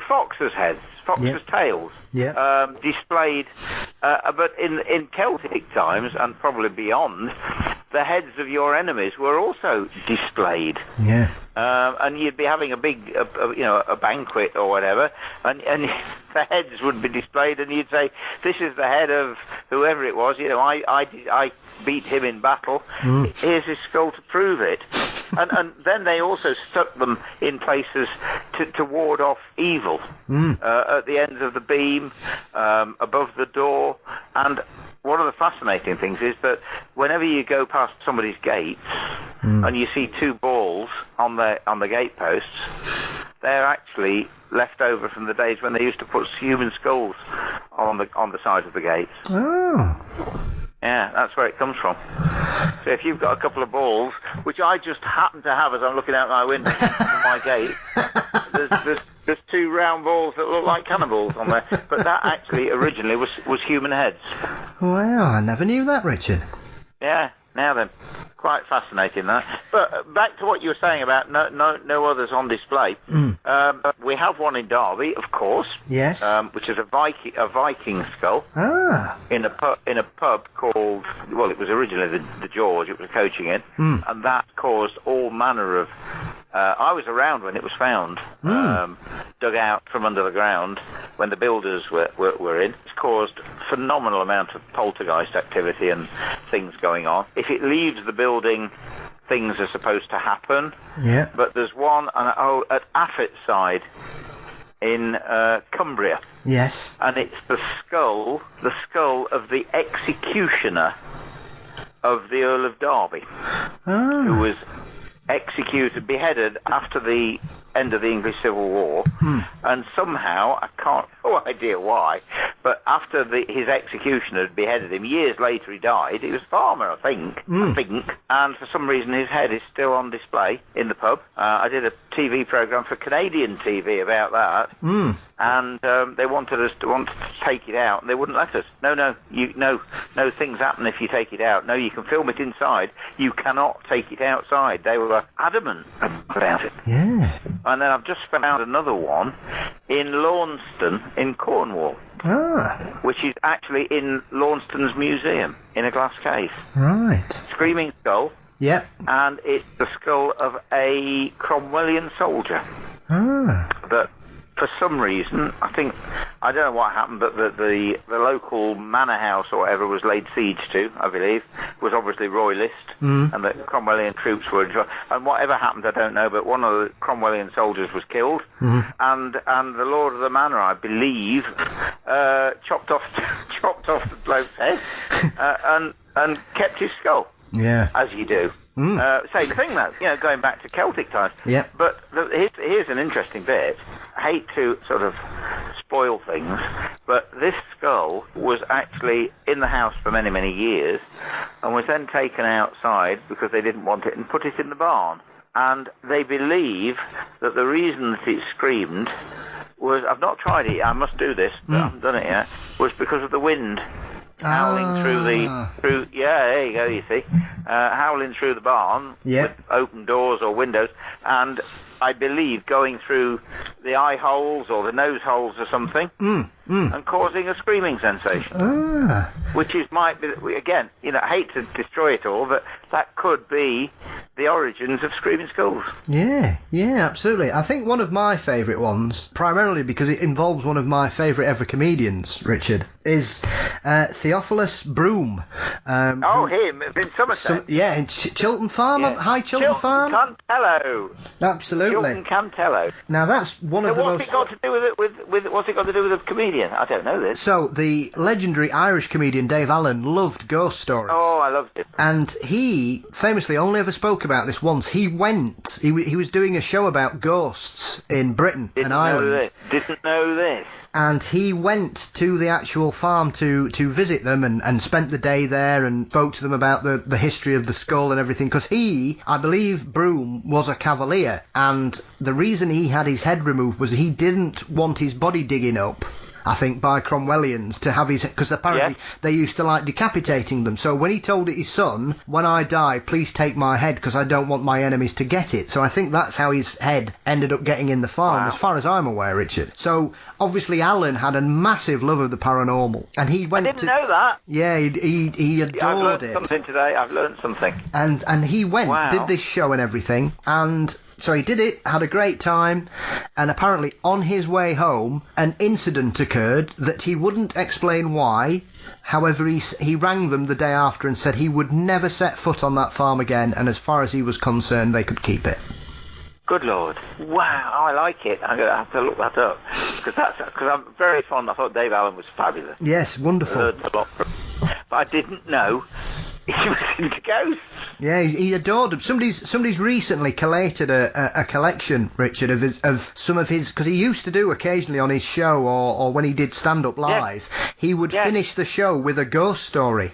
foxes' heads, foxes' tails, displayed, but in Celtic times, and probably beyond, the heads of your enemies were also displayed. Yeah. And you'd be having a big, a banquet or whatever, and the heads would be displayed, and you'd say, "This is the head of whoever it was. I beat him in battle. Here's his skull to prove it." And then they also stuck them in places to ward off evil, at the ends of the beam, above the door. And one of the fascinating things is that whenever you go past somebody's gates and you see two balls on the gateposts, they're actually left over from the days when they used to put human skulls on the sides of the gates. Oh. Yeah, that's where it comes from. So if you've got a couple of balls, which I just happen to have as I'm looking out my window on my gate, there's two round balls that look like cannonballs on there. But that actually originally was human heads. Wow, I never knew that, Richard. Yeah, now then. Quite fascinating, that. But back to what you were saying about no others on display. We have one in Derby, of course. Yes. Which is a Viking skull. Ah. In a pub called, well, it was originally the George. It was a coaching inn, and that caused all manner of. I was around when it was found, dug out from under the ground when the builders were in. It's caused phenomenal amount of poltergeist activity and things going on. If it leaves the building, things are supposed to happen. Yeah. But there's one at Affetside in Cumbria. Yes. And it's the skull of the executioner of the Earl of Derby, who was beheaded after the end of the English Civil War, and somehow, I can't, no idea why, but after his executioner had beheaded him, years later he died. He was a farmer, I think, and for some reason his head is still on display in the pub. I did a TV programme for Canadian TV about that, and they wanted to take it out, and they wouldn't let us. No, things happen if you take it out. No, you can film it inside. You cannot take it outside. They were adamant about it. Yeah. And then I've just found another one in Launceston in Cornwall, which is actually in Launceston's museum in a glass case. Right. Screaming skull. Yep. And it's the skull of a Cromwellian soldier. But for some reason, I don't know what happened, but the local manor house or whatever was laid siege to, I believe, was obviously royalist, and the Cromwellian troops were, and whatever happened, I don't know, but one of the Cromwellian soldiers was killed, and the lord of the manor, I believe, chopped off the bloke's head, and kept his skull. Yeah. As you do. Same thing, though, going back to Celtic times. Yeah. But here's an interesting bit. I hate to sort of spoil things, but this skull was actually in the house for many, many years, and was then taken outside because they didn't want it and put it in the barn. And they believe that the reason that it screamed was, I've not tried it, I must do this, but I haven't done it yet, was because of the wind. Howling through there you go, you see, howling through the barn with open doors or windows, and I believe going through the eye holes or the nose holes or something, and causing a screaming sensation, which might be, again, I hate to destroy it all, but that could be the origins of screaming skulls. Yeah, absolutely. I think one of my favourite ones, primarily because it involves one of my favourite ever comedians, Richard, is Theophilus Broome. Him in Somerset. In Chiltern Farm. Yeah. Hi, Chiltern Farm. Cantello. Absolutely. Chiltern Cantello. Now that's one of the most. What's it got to do what's it got to do with a comedian? I don't know this. So the legendary Irish comedian Dave Allen loved ghost stories. Oh, I loved it. And he famously only ever spoke about this once. He was doing a show about ghosts in Britain and Ireland. Didn't know this. and he went to the actual farm to visit them and spent the day there and spoke to them about the history of the skull and everything, because he, I believe Broom, was a cavalier, and the reason he had his head removed was he didn't want his body digging up, I think, by Cromwellians to have his... Because apparently they used to like decapitating them. So when he told his son, when I die, please take my head because I don't want my enemies to get it. So I think that's how his head ended up getting in the farm, as far as I'm aware, Richard. So obviously Alan had a massive love of the paranormal. And he went I didn't know that. Yeah, he adored I've learned it. something today. I've learned something. And he went, did this show and everything, and... So he did it, had a great time, and apparently on his way home, an incident occurred that he wouldn't explain why. However, he rang them the day after and said he would never set foot on that farm again, and as far as he was concerned, they could keep it. Good Lord. Wow, I like it. I'm going to have to look that up. Because I'm very fond. I thought Dave Allen was fabulous. Yes, wonderful. I learned a lot from him. But I didn't know he was into ghosts. Yeah, he adored them. Somebody's recently collated a collection, Richard, of some of his... Because he used to do occasionally on his show or when he did stand-up live, he would finish the show with a ghost story.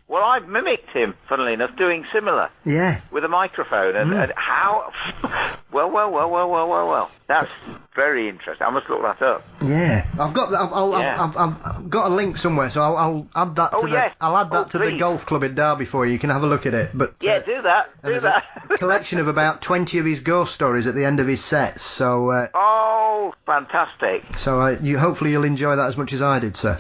Well, I've mimicked him, funnily enough, doing similar. Yeah. With a microphone. And how... Well. That's very interesting. I must look that up. Yeah. I've got a link somewhere, so I'll add that to the golf club in Derby for you. You can have a look at it. But do that. A collection of about 20 of his ghost stories at the end of his sets. So. Oh, fantastic. So hopefully you'll enjoy that as much as I did, sir.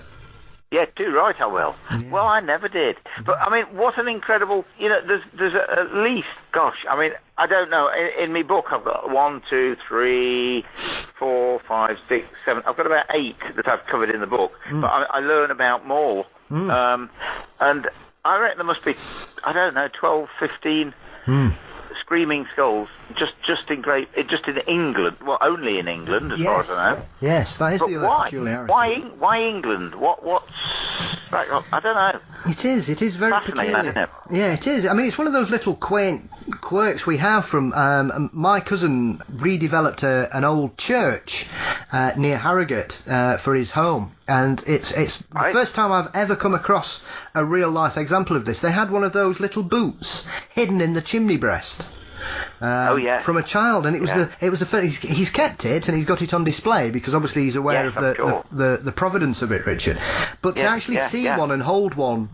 Yeah, too right, I will. Yeah. Well, I never did. But, I mean, what an incredible... there's at least... Gosh, I mean, I don't know. In my book, I've got 1, 2, 3, 4, 5, 6, 7... I've got about 8 that I've covered in the book. But I learn about more. And I reckon there must be, 12, 15... Screaming skulls, just in England. Well, only in England, as far as I know. Yes, that is the other peculiarity. Why England? What's? I don't know. It is very peculiar. Isn't it? Yeah, it is. I mean, it's one of those little quaint quirks we have from. My cousin redeveloped an old church near Harrogate for his home. And it's the first time I've ever come across a real-life example of this. They had one of those little boots hidden in the chimney breast. From a child, and it was the first. He's kept it and he's got it on display because obviously he's aware of the providence of it, Richard. But to actually see one and hold one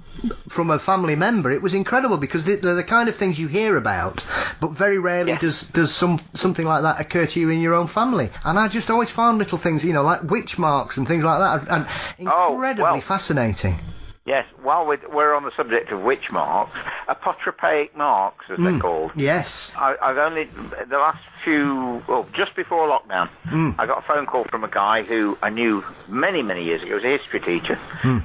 from a family member, it was incredible because they're the kind of things you hear about, but very rarely does something like that occur to you in your own family. And I just always found little things, like witch marks and things like that, and incredibly fascinating. Yes, while we're on the subject of witch marks, apotropaic marks, as they're called. Yes. I've only, the last just before lockdown, I got a phone call from a guy who I knew many, many years ago. He was a history teacher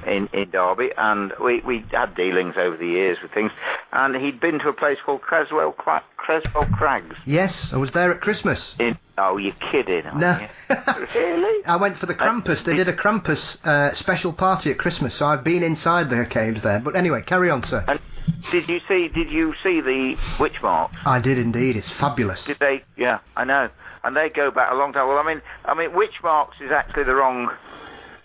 in Derby, and we had dealings over the years with things, and he'd been to a place called Creswell Crags. Yes, I was there at Christmas. Oh, you're kidding, aren't No. you? Really? I went for the Krampus. They did a Krampus special party at Christmas, so I've been inside the caves there. But anyway, carry on, sir. And did you see the witch marks? I did indeed. It's fabulous. Did they? Yeah, I know. And they go back a long time. Well, I mean, witch marks is actually the wrong...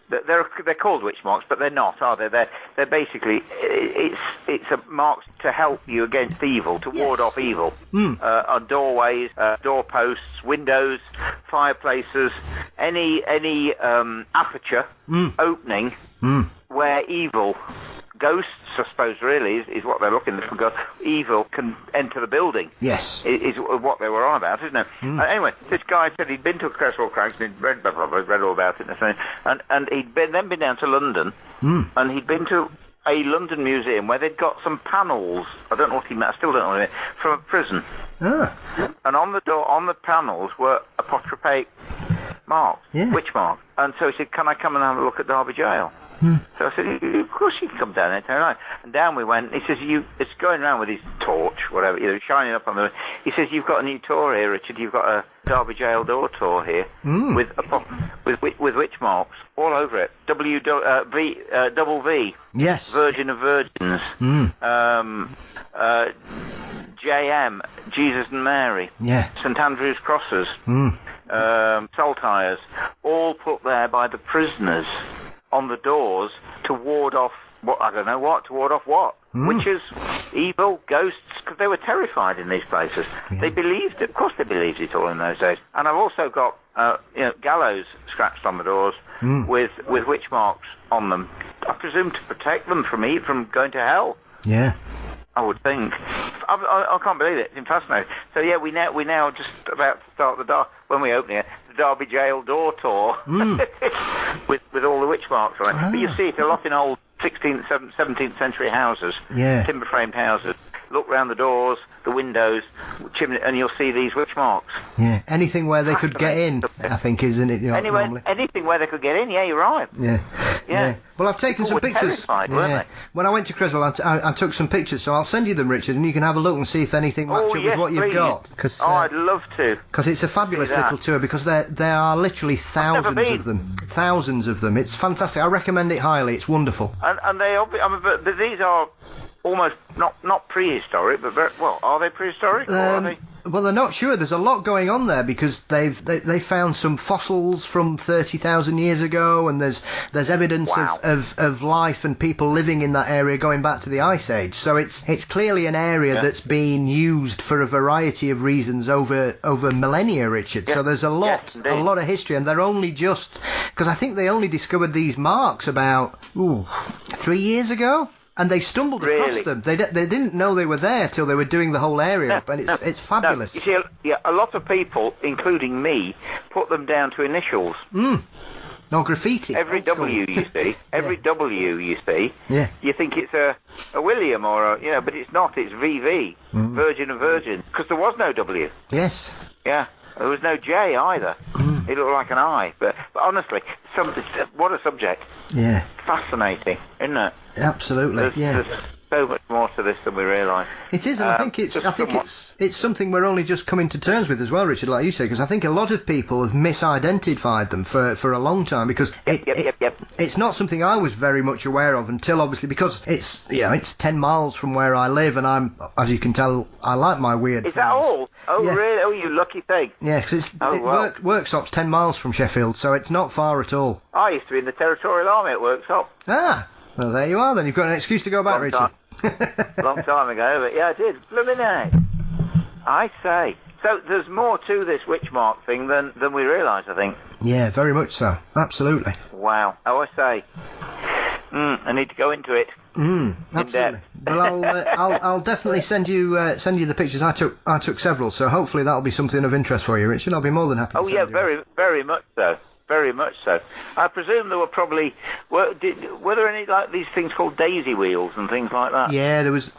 They're called witch marks, but they're not, are they? They're basically it's a marks to help you against evil, to ward off evil on doorways, doorposts, windows, fireplaces, any aperture opening where evil. Ghosts, I suppose, really, is what they're looking for. Because evil can enter the building. Yes. Is what they were on about, isn't it? Anyway, this guy said he'd been to Creswell Crags and he'd read all about it and he'd then been down to London and he'd been to a London museum where they'd got some panels. I don't know what he meant. I still don't know what he meant. From a prison. And on the door, on the panels, were apotropaic marks, witch marks. And so he said, "Can I come and have a look at Derby Gaol?" So I said, "Of course you can come down there, turn around." And down we went. He says, it's going around with his torch, whatever, shining up on the... He says, "You've got a new tour here, Richard. You've got a Derby Gaol door tour here with witch marks all over it. Double V. Yes. Virgin of Virgins. JM, Jesus and Mary. Yeah. St Andrew's crosses. Saltires. all put there by the prisoners on the doors to ward off to ward off what? Witches, evil, ghosts, because they were terrified in these places. Yeah. They believed it. Of course they believed it all in those days. And I've also got gallows scratched on the doors with witch marks on them. I presume to protect them from going to hell. Yeah. I would think. I can't believe it. It's fascinating. So yeah, we now just about to start when we open it, the Derby Gaol door tour with all the witch marks on it. But you see it a lot in old 16th, 17th century houses, timber framed houses. Look round the doors, the windows, chimney, and you'll see these witch marks. Yeah, anything where they could get in, I think, isn't it? Normally. Anything where they could get in, yeah, you're right. Yeah. Well, I've taken some pictures. Weren't they? When I went to Creswell, I took some pictures, so I'll send you them, Richard, and you can have a look and see if anything matches up with what you've got. I'd love to. Because it's a fabulous little tour, because there are literally thousands of them. Thousands of them. It's fantastic. I recommend it highly. It's wonderful. And they, but these are almost not prehistoric, but are they prehistoric? Or are they? Well, they're not sure. There's a lot going on there because they found some fossils from 30,000 years ago, and there's evidence of life and people living in that area going back to the Ice Age. So it's clearly an area that's been used for a variety of reasons over millennia, Richard. So there's a lot of history, and they're only just because I think they only discovered these marks about 3 years ago. And they stumbled across them. They didn't know they were there till they were doing the whole area up, and it's fabulous. You see, a lot of people, including me, put them down to initials. No graffiti. Every W you see, you think it's a William or but it's not. It's VV, Virgin and Virgin, because there was no W. Yes. Yeah. There was no J either. It looked like an I. But honestly, what a subject. Yeah. Fascinating, isn't it? Absolutely. There's so much more to this than we realise. It is, and I think it's something we're only just coming to terms with as well, Richard, like you say, because I think a lot of people have misidentified them for a long time, because it's not something I was very much aware of until, obviously, because it's 10 miles from where I live, and I'm, as you can tell, I like my weird Is things. that all? Oh, really? Oh, you lucky thing. Yeah, because Worksop's 10 miles from Sheffield, so it's not far at all. I used to be in the Territorial Army at Worksop. Ah, well, there you are then. You've got an excuse to go back, Richard. Long time ago, but yeah, I did. Blooming heck. I say. So there's more to this witch mark thing than we realise, I think. Yeah, very much so. Absolutely. Wow. Oh, I say. I need to go into it. Absolutely. Well, I'll definitely send you the pictures. I took several, so hopefully that'll be something of interest for you, Richard. I'll be more than happy. Oh yeah, very very much so. Very much so. I presume there were probably were there any like these things called daisy wheels and things like that? Yeah, there was.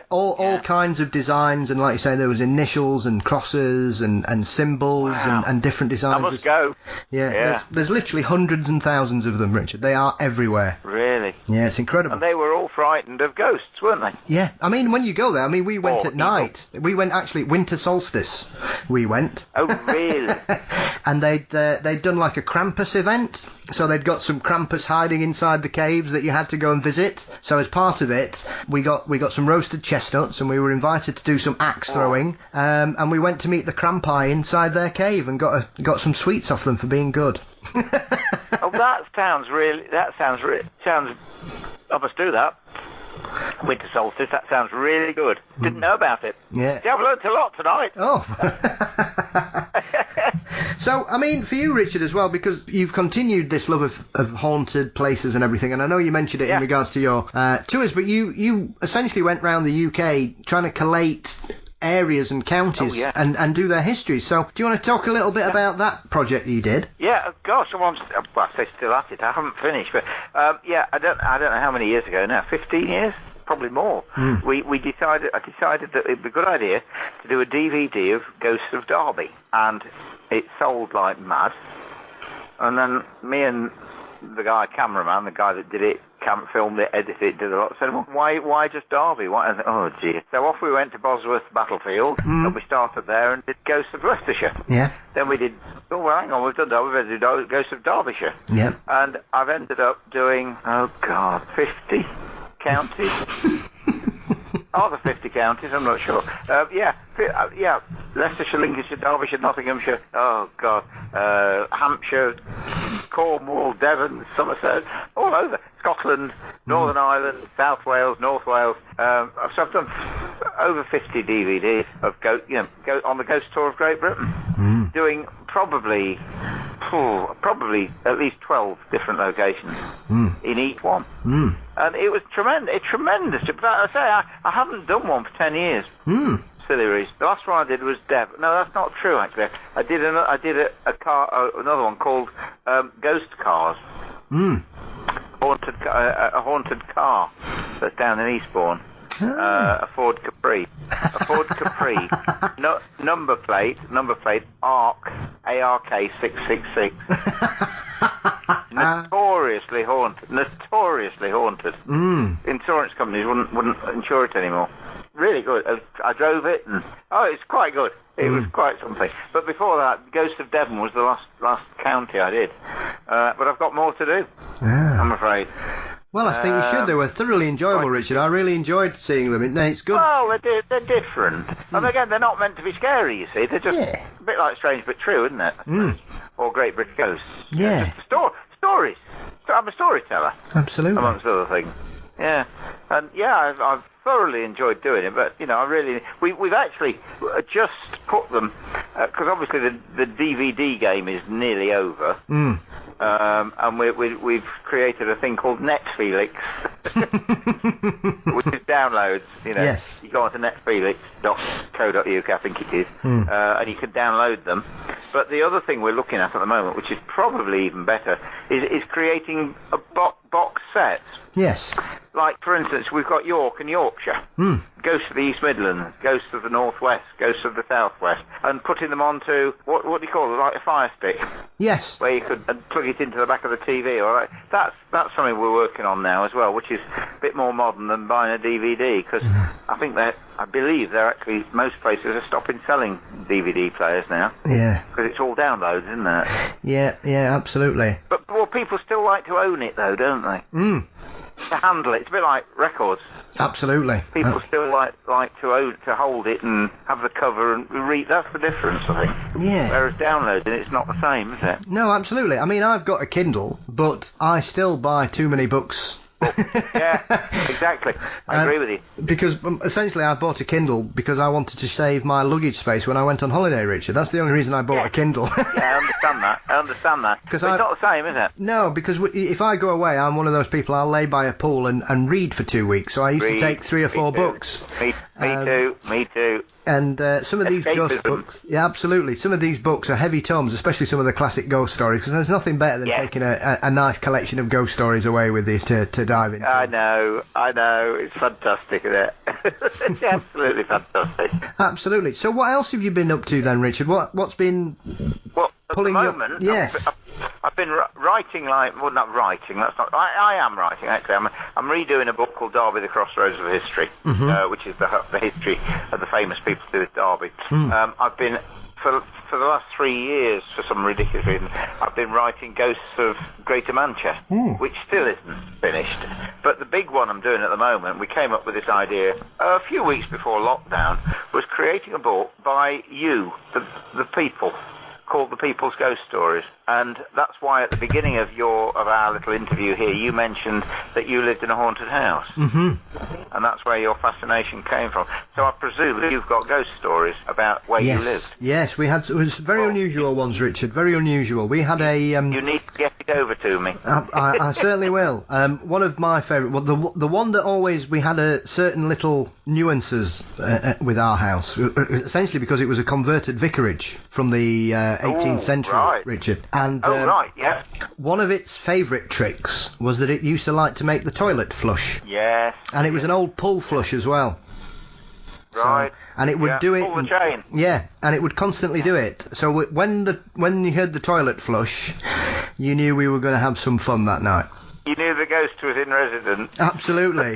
All kinds of designs, and like you say, there was initials and crosses and symbols and different designs. I must go. Yeah. There's literally hundreds and thousands of them, Richard. They are everywhere. Really? Yeah, it's incredible. And they were all frightened of ghosts, weren't they? Yeah, I mean, when you go there, we went at night. We went actually winter solstice. We went. Oh, really? And they'd done like a Krampus event, so they'd got some Krampus hiding inside the caves that you had to go and visit. So as part of it, we got some roasted chestnuts, and we were invited to do some axe throwing, and we went to meet the Krampi inside their cave and got some sweets off them for being good. Oh, that sounds. I must do that. Winter solstice, that sounds really good. Didn't know about it. Yeah. See, I've learnt a lot tonight. Oh. So, I mean, for you, Richard, as well, because you've continued this love of haunted places and everything, and I know you mentioned it in regards to your tours, but you essentially went round the UK trying to collate areas and counties and do their histories. So, do you want to talk a little bit about that project that you did? Yeah, gosh, I say still at it. I haven't finished, but I don't know how many years ago now. 15 years, probably more. I decided that it'd be a good idea to do a DVD of Ghosts of Derby, and it sold like mad. And then me and the cameraman, the guy that did it, filmed it, edited it, did a lot. Said, well, why just Derby? Oh, gee. So off we went to Bosworth Battlefield, and we started there and did Ghosts of Leicestershire. Yeah. Then we did, hang on, we've done Derby, we're going to do Ghosts of Derbyshire. Yeah. And I've ended up doing, 50 counties. Are the 50 counties? I'm not sure. Yeah, Leicestershire, Lincolnshire, Derbyshire, Nottinghamshire. Oh God, Hampshire, Cornwall, Devon, Somerset, all over. Scotland, Northern Ireland, South Wales, North Wales. So I've done over 50 DVDs of go on the ghost tour of Great Britain, doing probably at least 12 different locations in each one. And it was tremendous. It's tremendous. But I say I haven't done one for 10 years. Silly reason. The last one I did was Devon. No, that's not true. Actually, I did another one called Ghost Cars. A haunted car that's down in Eastbourne. A Ford Capri. Number plate ARK 666. Notoriously haunted. Insurance companies wouldn't insure it anymore. Really good. I drove it, and it's quite good. It was quite something. But before that, Ghost of Devon was the last county I did. But I've got more to do. I'm afraid. Well, I think you should. They were thoroughly enjoyable, Richard. I really enjoyed seeing them. It's good. Well, they're different. And again, they're not meant to be scary, you see. They're just a bit like Strange But True, isn't it? Or Great British Ghosts. Yeah. Stories. I'm a storyteller. Absolutely. Amongst other things. Yeah. And I've thoroughly enjoyed doing it, but we've actually just put them because obviously the DVD game is nearly over, and we've created a thing called Netfelix, which is downloads. Yes. You go onto netfelix.co.uk, I think it is, and you can download them. But the other thing we're looking at the moment, which is probably even better, is creating a box set. Yes. Like, for instance, we've got York and Yorkshire, Ghosts of the East Midlands, Ghosts of the North West, Ghosts of the South West, and putting them onto, what do you call it, like a Fire Stick? Yes. Where you could plug it into the back of the TV, all right? That's something we're working on now as well, which is a bit more modern than buying a DVD, because I believe they're actually, most places are stopping selling DVD players now. Yeah. Because it's all downloads, isn't it? Yeah, absolutely. But people still like to own it, though, don't they? To handle it. It's a bit like records. Absolutely. People still like to hold it and have the cover and read. That's the difference, I think. Yeah. Whereas downloading, it's not the same, is it? No, absolutely. I mean, I've got a Kindle, but I still buy too many books. Yeah, exactly. I agree with you. Because essentially I bought a Kindle because I wanted to save my luggage space when I went on holiday, Richard. That's the only reason I bought a Kindle. Yeah, I understand that. But it's not the same, is it? No, because if I go away, I'm one of those people, I'll lay by a pool and read for 2 weeks. So I used to take 3 or 4 books. Me too. And some of these ghost books, yeah, absolutely. Some of these books are heavy tomes, especially some of the classic ghost stories, because there's nothing better than taking a nice collection of ghost stories away with you to dive into. I know. It's fantastic, isn't it? It's absolutely fantastic. Absolutely. So what else have you been up to then, Richard? What's been pulling at the moment, Yes. I've been writing not writing. That's not. I am writing actually. I'm redoing a book called Derby: The Crossroads of History, which is the history of the famous people to do with Derby. I've been for the last 3 years, for some ridiculous reason, I've been writing Ghosts of Greater Manchester, which still isn't finished. But the big one I'm doing at the moment, we came up with this idea a few weeks before lockdown, was creating a book by you, the people, called The People's Ghost Stories. And that's why at the beginning of our little interview here, you mentioned that you lived in a haunted house. And that's where your fascination came from. So I presume that you've got ghost stories about where you lived. Yes, we had. It was very unusual ones, Richard. Very unusual. We had a. You need to get it over to me. I certainly will. One of my favourite. Well, the one that always we had a certain little nuances with our house, essentially because it was a converted vicarage from the 18th century, Richard. And one of its favourite tricks was that it used to like to make the toilet flush. Yes. And it was an old pull flush as well. Right. So, and it would do it. Pull the chain. Yeah, and it would constantly do it. So when you heard the toilet flush, you knew we were going to have some fun that night. You knew the ghost was in residence. Absolutely.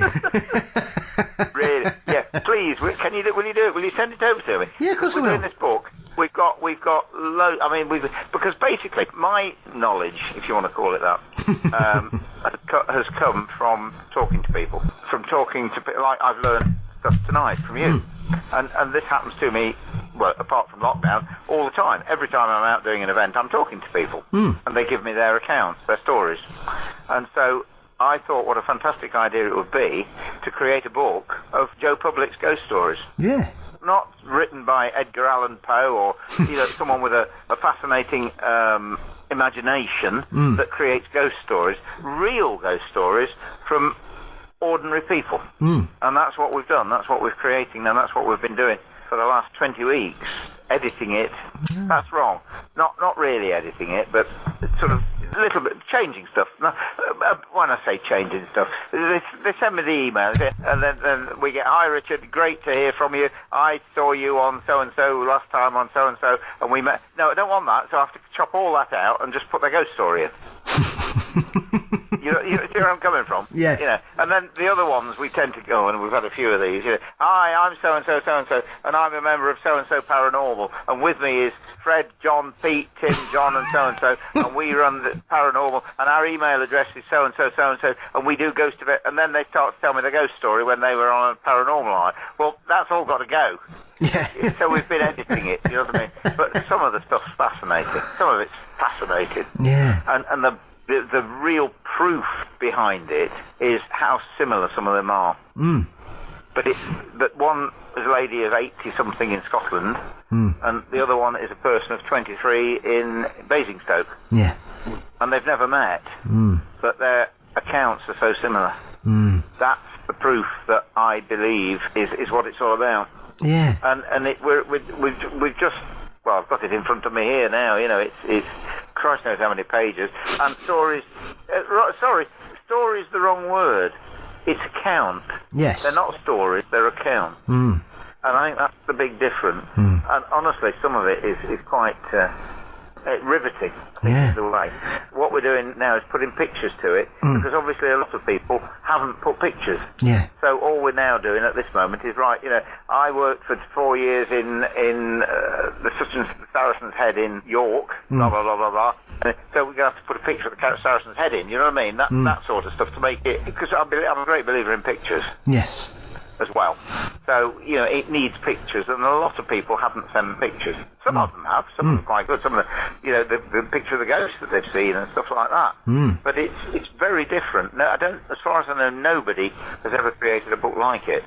Really? Yeah. Please, will you do it? Will you send it over to me? Yeah, of course I will. We're doing this book. We've got loads. I mean, because basically my knowledge, if you want to call it that, has come from talking to people. Like I've learned stuff tonight from you. And this happens to me, well, apart from lockdown, all the time. Every time I'm out doing an event, I'm talking to people, and they give me their accounts, their stories. And so I thought what a fantastic idea it would be to create a book of Joe Public's ghost stories. Yeah. Not written by Edgar Allan Poe or someone with a fascinating imagination that creates ghost stories, real ghost stories from ordinary people. And that's what we've done, that's what we're creating, and that's what we've been doing for the last 20 weeks, editing it. That's wrong. Not really editing it, but sort of a little bit changing stuff. When I say changing stuff, they send me the email, and then we get, "Hi Richard, great to hear from you. I saw you on so-and-so last time on so-and-so, and we met." No, I don't want that, so I have to chop all that out and just put the ghost story in. You see where I'm coming from? Yes. And then the other ones we tend to go, and we've had a few of these. "Hi, I'm so-and-so, so-and-so, and I'm a member of so-and-so Paranormal, and with me is Fred, John, Pete, Tim, John, and so-and-so, and we run the Paranormal, and our email address is so-and-so, so-and-so, and we do ghost event." And then they start to tell me the ghost story when they were on a Paranormal line. Well, that's all got to go. Yeah. So we've been editing it, you know what I mean? But some of the stuff's fascinating. Some of it's fascinating. Yeah. And the real proof behind it is how similar some of them are. But one is a lady of 80-something in Scotland, and the other one is a person of 23 in Basingstoke. Yeah. And they've never met, but their accounts are so similar. That's the proof that I believe is what it's all about. Yeah. And we've just, well, I've got it in front of me here now. It's Christ knows how many pages, and stories. Story's the wrong word. It's account. Yes. They're not stories, they're account. And I think that's the big difference. And honestly, some of it is quite riveting. Yeah. The way. What we're doing now is putting pictures to it, because obviously a lot of people haven't put pictures. Yeah. So all we're now doing at this moment is, right, I worked for 4 years in the Saracen's Head in York, blah, blah, blah, blah, blah. And so we're going to have to put a picture of the Saracen's Head in, you know what I mean? That sort of stuff to make it, because I'm a great believer in pictures. Yes. As well. So, it needs pictures, and a lot of people haven't sent pictures. Some of them have, some of them are quite good. Some of them, the picture of the ghost that they've seen and stuff like that. But it's very different. No, as far as I know, nobody has ever created a book like it.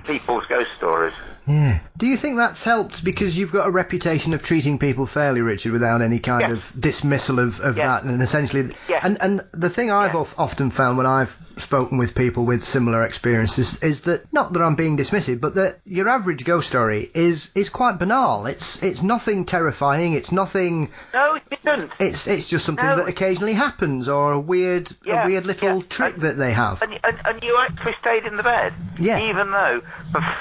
People's ghost stories. Yeah. Do you think that's helped because you've got a reputation of treating people fairly, Richard, without any kind of dismissal of that, and essentially, and the thing I've often found when I've spoken with people with similar experiences is that, not that I'm being dismissive, but that your average ghost story is quite banal. It's nothing terrifying. It's nothing. No, it isn't. It's just something that occasionally happens, or a weird little trick that they have. And you actually stayed in the bed, even though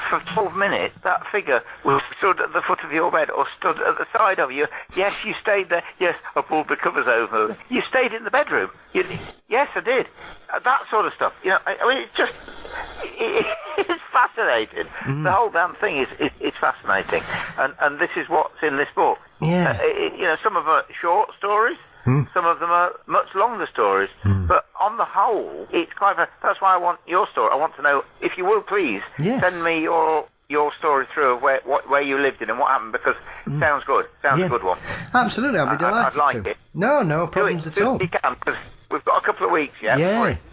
for 12 minutes that figure was stood at the foot of your bed or stood at the side of you. Yes, you stayed there. Yes, I pulled the covers over. You stayed in the bedroom. Yes, I did. That sort of stuff. I mean, it's fascinating. The whole damn thing is fascinating, and this is what's in this book. Yeah. Some of them are short stories. Some of them are much longer stories, but on the whole, it's quite. That's why I want your story. I want to know, if you will, please send me your story through of where you lived in and what happened, because it sounds good. Sounds a good one. Absolutely, I'd be delighted. I'd like it. No problems at all. You can, because we've got a couple of weeks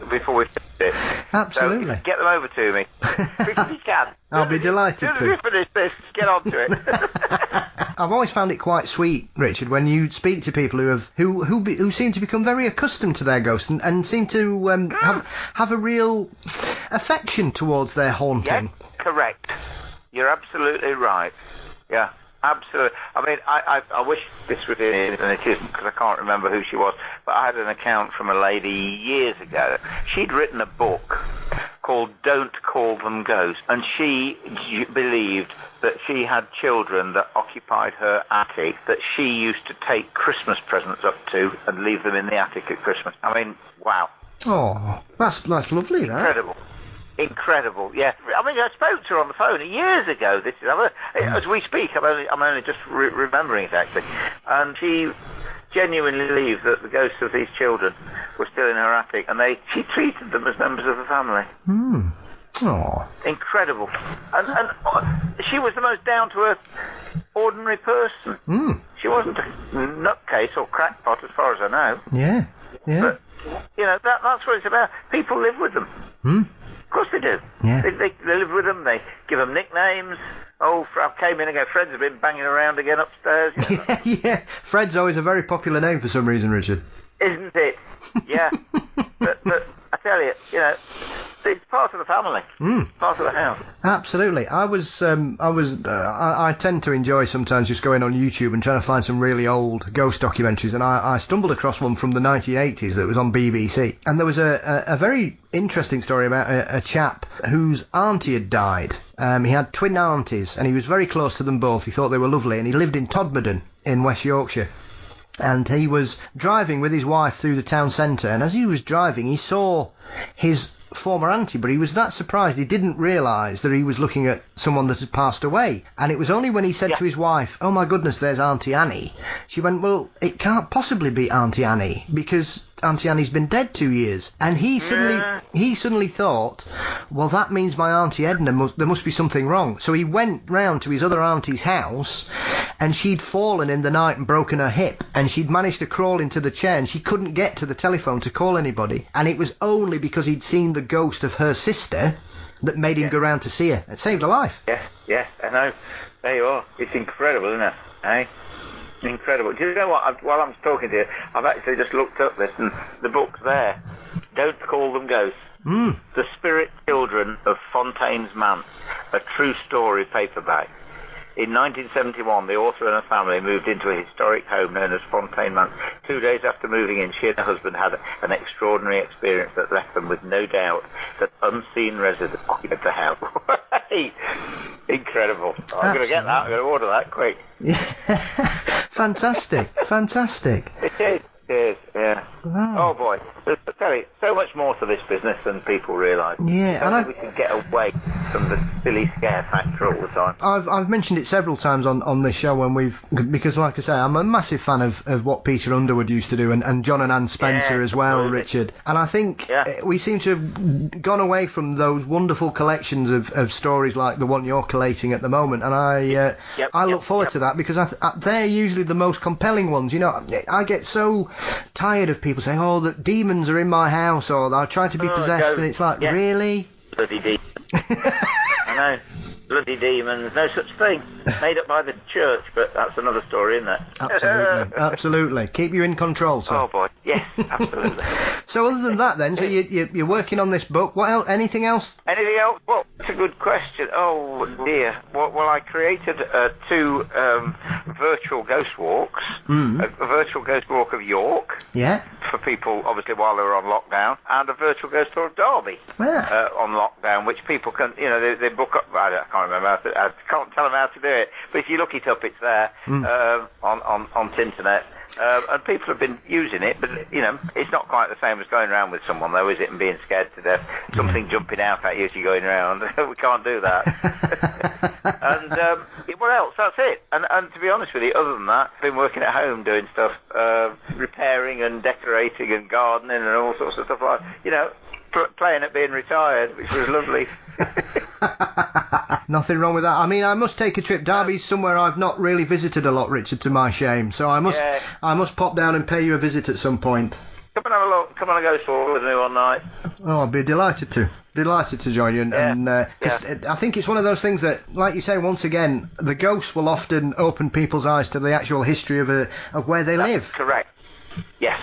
before we finish it. Absolutely. So get them over to me. If you can. I'll be delighted to. As soon as we finish this, get on to it. I've always found it quite sweet, Richard, when you speak to people who seem to become very accustomed to their ghosts and seem to have a real affection towards their haunting. Yeah, correct. You're absolutely right. Yeah. Absolutely. I mean, I wish this was in it, and it isn't, because I can't remember who she was, but I had an account from a lady years ago. She'd written a book called Don't Call Them Ghosts, and she believed that she had children that occupied her attic that she used to take Christmas presents up to and leave them in the attic at Christmas. I mean, wow. Oh, that's lovely, that. Incredible. Incredible, yeah. I mean, I spoke to her on the phone years ago. This is as we speak. I'm only just remembering it, actually. And she genuinely believed that the ghosts of these children were still in her attic, and she treated them as members of the family. Oh. Incredible. And she was the most down-to-earth, ordinary person. She wasn't a nutcase or crackpot, as far as I know. Yeah. But, that's what it's about. People live with them. Of course they do. Yeah. They live with them, they give them nicknames. Oh, I came in and go, Fred's have been banging around again upstairs. Yeah. Fred's always a very popular name for some reason, Richard. Isn't it? Yeah. but I tell you, it's part of the family. Part of the house. Absolutely. I tend to enjoy sometimes just going on YouTube and trying to find some really old ghost documentaries, and I stumbled across one from the 1980s that was on BBC, and there was a very interesting story about a chap whose auntie had died. He had twin aunties, and he was very close to them both. He thought they were lovely, and he lived in Todmorden in West Yorkshire. And he was driving with his wife through the town centre, and as he was driving, he saw his former auntie, but he was that surprised he didn't realise that he was looking at someone that had passed away. And it was only when he said to his wife, "Oh my goodness, there's Auntie Annie," she went, "Well, it can't possibly be Auntie Annie, because Auntie Annie's been dead 2 years." And he suddenly thought, well, that means my Auntie Edna, there must be something wrong. So he went round to his other auntie's house, and she'd fallen in the night and broken her hip, and she'd managed to crawl into the chair, and she couldn't get to the telephone to call anybody. And it was only because he'd seen the ghost of her sister that made him go round to see her. It saved her life. Yes, I know. There you are. It's incredible, isn't it? Eh? Incredible. Do you know what? While I'm talking to you, I've actually just looked up this, and the book's there. Don't Call Them Ghosts. The Spirit Children of Fontaine's Manse, a true story paperback. In 1971, the author and her family moved into a historic home known as Fontaine Manse. 2 days after moving in, she and her husband had an extraordinary experience that left them with no doubt that unseen residents occupied the house. Incredible. I'm going to get that. I'm going to order that quick. Fantastic. It is, yeah. Wow. Oh boy, there's so much more to this business than people realise. Yeah, and we can get away from the silly scare factor all the time. I've mentioned it several times on this show because like I say, I'm a massive fan of what Peter Underwood used to do, and John and Anne Spencer as well, absolutely. Richard. And I think we seem to have gone away from those wonderful collections of stories like the one you're collating at the moment, and I look forward to that, because they're usually the most compelling ones. I get so tired of people saying, "Oh, the demons are in my house," or "I try to be possessed," and it's like, really? Bloody demons. I know. Bloody demons. No such thing. Made up by the church, but that's another story, isn't it? Absolutely. Keep you in control, sir. Oh, boy. Yes, absolutely. So other than that, then, so you're working on this book. What else? Anything else? Anything else? Well, that's a good question. Oh, dear. Well, I created 2 virtual ghost walks. A virtual ghost walk of York. Yeah. For people, obviously, while they were on lockdown. And a virtual ghost tour of Derby on lockdown, which people can, they book up. I can't remember I can't tell them how to do it. But if you look it up, it's there on the internet. And people have been using it, but, it's not quite the same as going around with someone, though, is it, and being scared to death. Something jumping out at you as you're going around. We can't do that. And what else? That's it. And to be honest with you, other than that, I've been working at home doing stuff, repairing and decorating and gardening and all sorts of stuff like, playing at being retired, which was lovely. Nothing wrong with that. I mean, I must take a trip. Derby's somewhere I've not really visited a lot, Richard, to my shame. So I must pop down and pay you a visit at some point. Come and have a look. Come on and go for with me one night. Oh, I'd be delighted to join you. Cause I think it's one of those things that, like you say, once again, the ghosts will often open people's eyes to the actual history of where they live. Correct. Yes.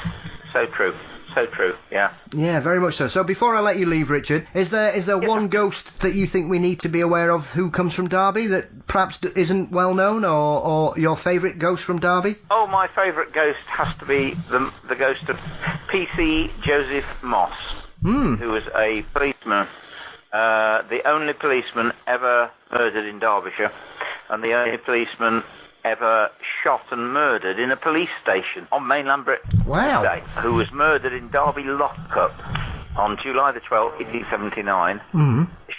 So true. So true, yeah. Yeah, very much so. So before I let you leave, Richard, is there one ghost that you think we need to be aware of who comes from Derby that perhaps isn't well known, or your favourite ghost from Derby? Oh, my favourite ghost has to be the ghost of P.C. Joseph Moss, who was a policeman, the only policeman ever murdered in Derbyshire, and the only policeman ever shot and murdered in a police station on mainland Britain. Wow. Who was murdered in Derby Lockup on July the 12th, 1879.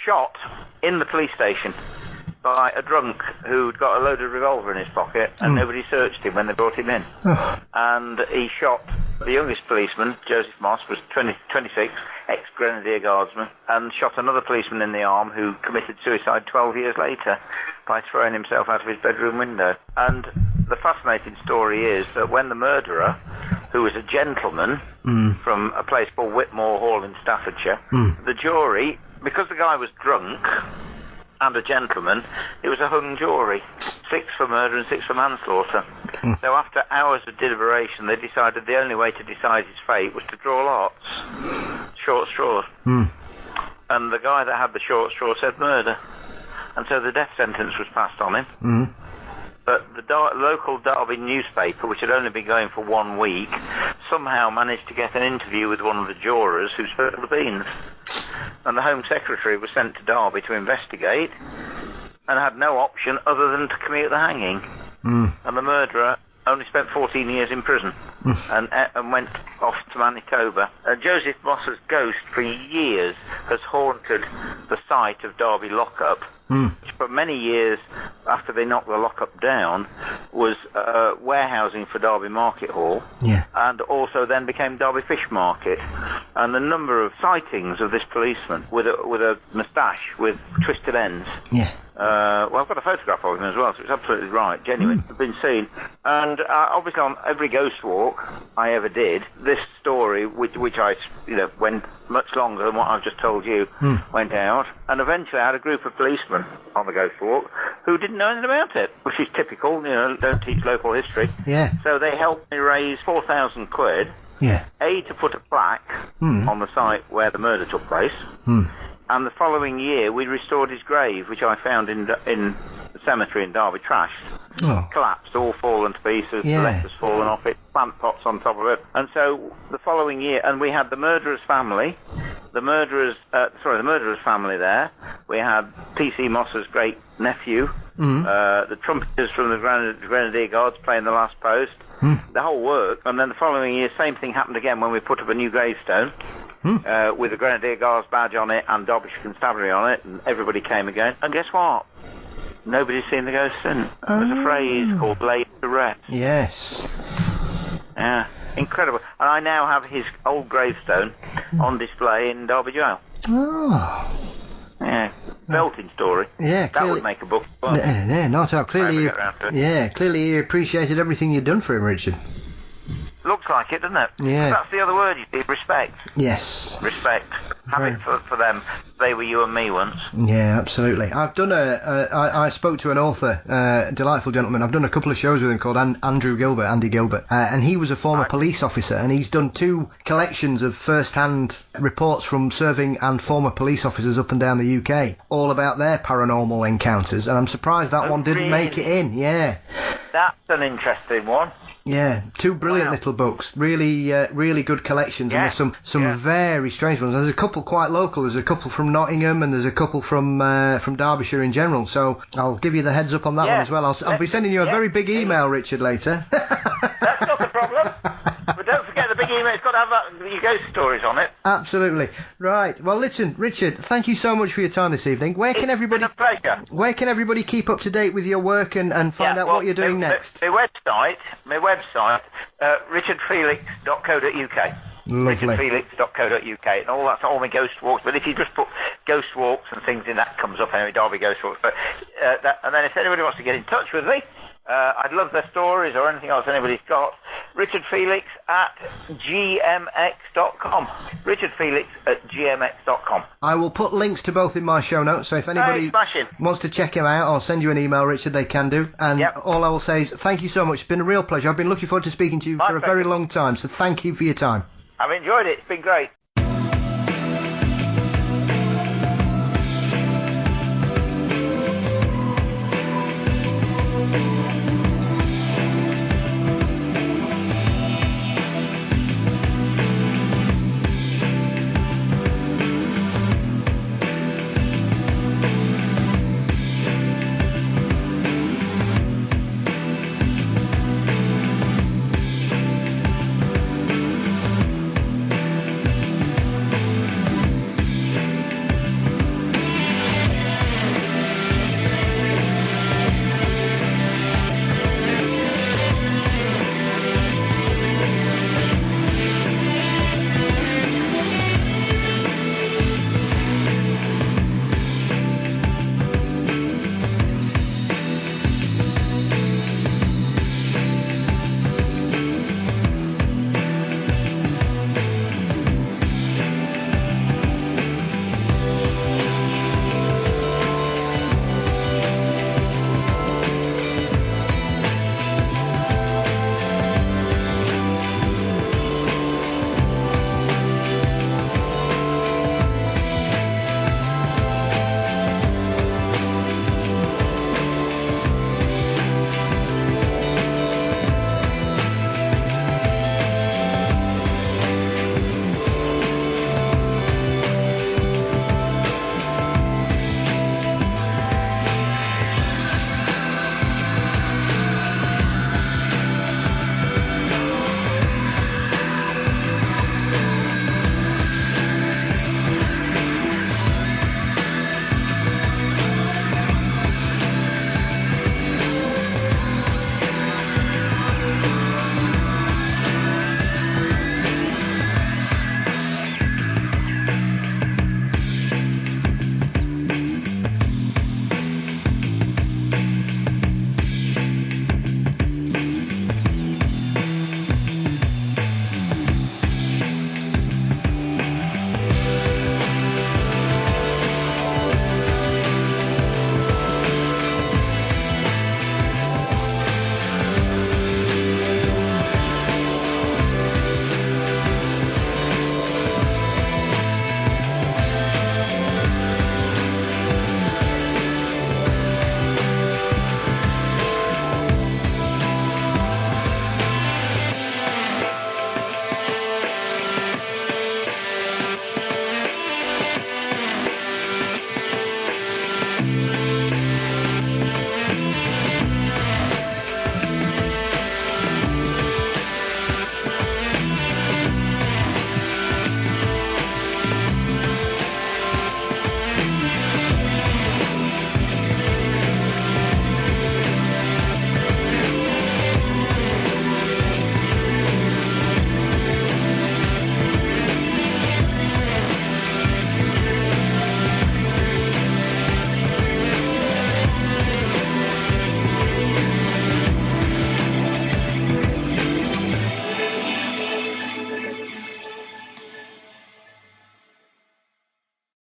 Shot in the police station by a drunk who'd got a loaded revolver in his pocket, and nobody searched him when they brought him in. And he shot the youngest policeman, Joseph Moss, was 26, ex-Grenadier Guardsman, and shot another policeman in the arm who committed suicide 12 years later by throwing himself out of his bedroom window. And the fascinating story is that when the murderer, who was a gentleman from a place called Whitmore Hall in Staffordshire, the jury, because the guy was drunk and a gentleman, it was a hung jury, 6 for murder and 6 for manslaughter. So after hours of deliberation, they decided the only way to decide his fate was to draw lots, short straws. And the guy that had the short straw said murder. And so the death sentence was passed on him. But the local Derby newspaper, which had only been going for 1 week, somehow managed to get an interview with one of the jurors who spilled the beans. And the Home Secretary was sent to Derby to investigate and had no option other than to commute the hanging. And the murderer only spent 14 years in prison and went off to Manitoba. Joseph Moss's ghost for years has haunted the site of Derby Lockup, which for many years after they knocked the lockup down was warehousing for Derby Market Hall, and also then became Derby Fish Market. And the number of sightings of this policeman with a moustache with twisted ends. Well, I've got a photograph of him as well, so it's absolutely right, genuine. It's been seen. And obviously on every ghost walk I ever did, this story, which I, went much longer than what I've just told you, went out. And eventually I had a group of policemen on the ghost walk who didn't know anything about it, which is typical, don't teach local history. So they helped me raise 4,000 quid, A, to put a plaque on the site where the murder took place, and the following year we restored his grave, which I found in the cemetery in Derby, trashed, collapsed, all fallen to pieces, the letters fallen off it, plant pots on top of it. And so the following year, and we had the murderer's family, the murderer's family there. We had P.C. Moss's great nephew, the trumpeters from the Grenadier Guards playing the last post, the whole work. And then the following year, same thing happened again when we put up a new gravestone. With the Grenadier Guards badge on it and Derbyshire Constabulary on it, and everybody came again. And guess what? Nobody's seen the ghost since. There's a phrase called laid to rest. Yeah, incredible. And I now have his old gravestone on display in Derby Gaol. Yeah, belting story. That would make a book. Not out. Clearly, clearly he appreciated everything you'd done for him, Richard. Looks like it, doesn't it? That's the other word, you see, respect. Respect. Have it for them. They were you and me once. Absolutely. I've done I spoke to an author, a delightful gentleman. I've done a couple of shows with him called Andy Gilbert, and he was a former police officer, and he's done 2 collections of first-hand reports from serving and former police officers up and down the UK, all about their paranormal encounters, and I'm surprised that one didn't make it in. That's an interesting one. 2 brilliant little books, really good collections, and there's some very strange ones. There's a couple quite local. There's a couple from Nottingham, and there's a couple from Derbyshire in general. So I'll give you the heads up on that one as well. I'll be sending you a very big email, Richard, later. That's not a problem. But don't forget the big email. It's got to have your ghost stories on it. Absolutely. Right. Well, listen, Richard, thank you so much for your time this evening. Where can everybody? It's been a pleasure. Where can everybody keep up to date with your work and find out what you're doing next? My website, richardfelix.co.uk. richardfelix.co.uk, and all that's all my ghost walks. But if you just put ghost walks and things in, that comes up anyway, Derby Ghost Walks. But and then if anybody wants to get in touch with me, I'd love their stories or anything else anybody's got. richardfelix@gmx.com. richardfelix@gmx.com. I will put links to both in my show notes, so if anybody wants to check him out or send you an email, Richard, they can do. And all I will say is thank you so much. It's been a real pleasure. I've been looking forward to speaking to you for a very long time, so thank you for your time. I've enjoyed it. It's been great.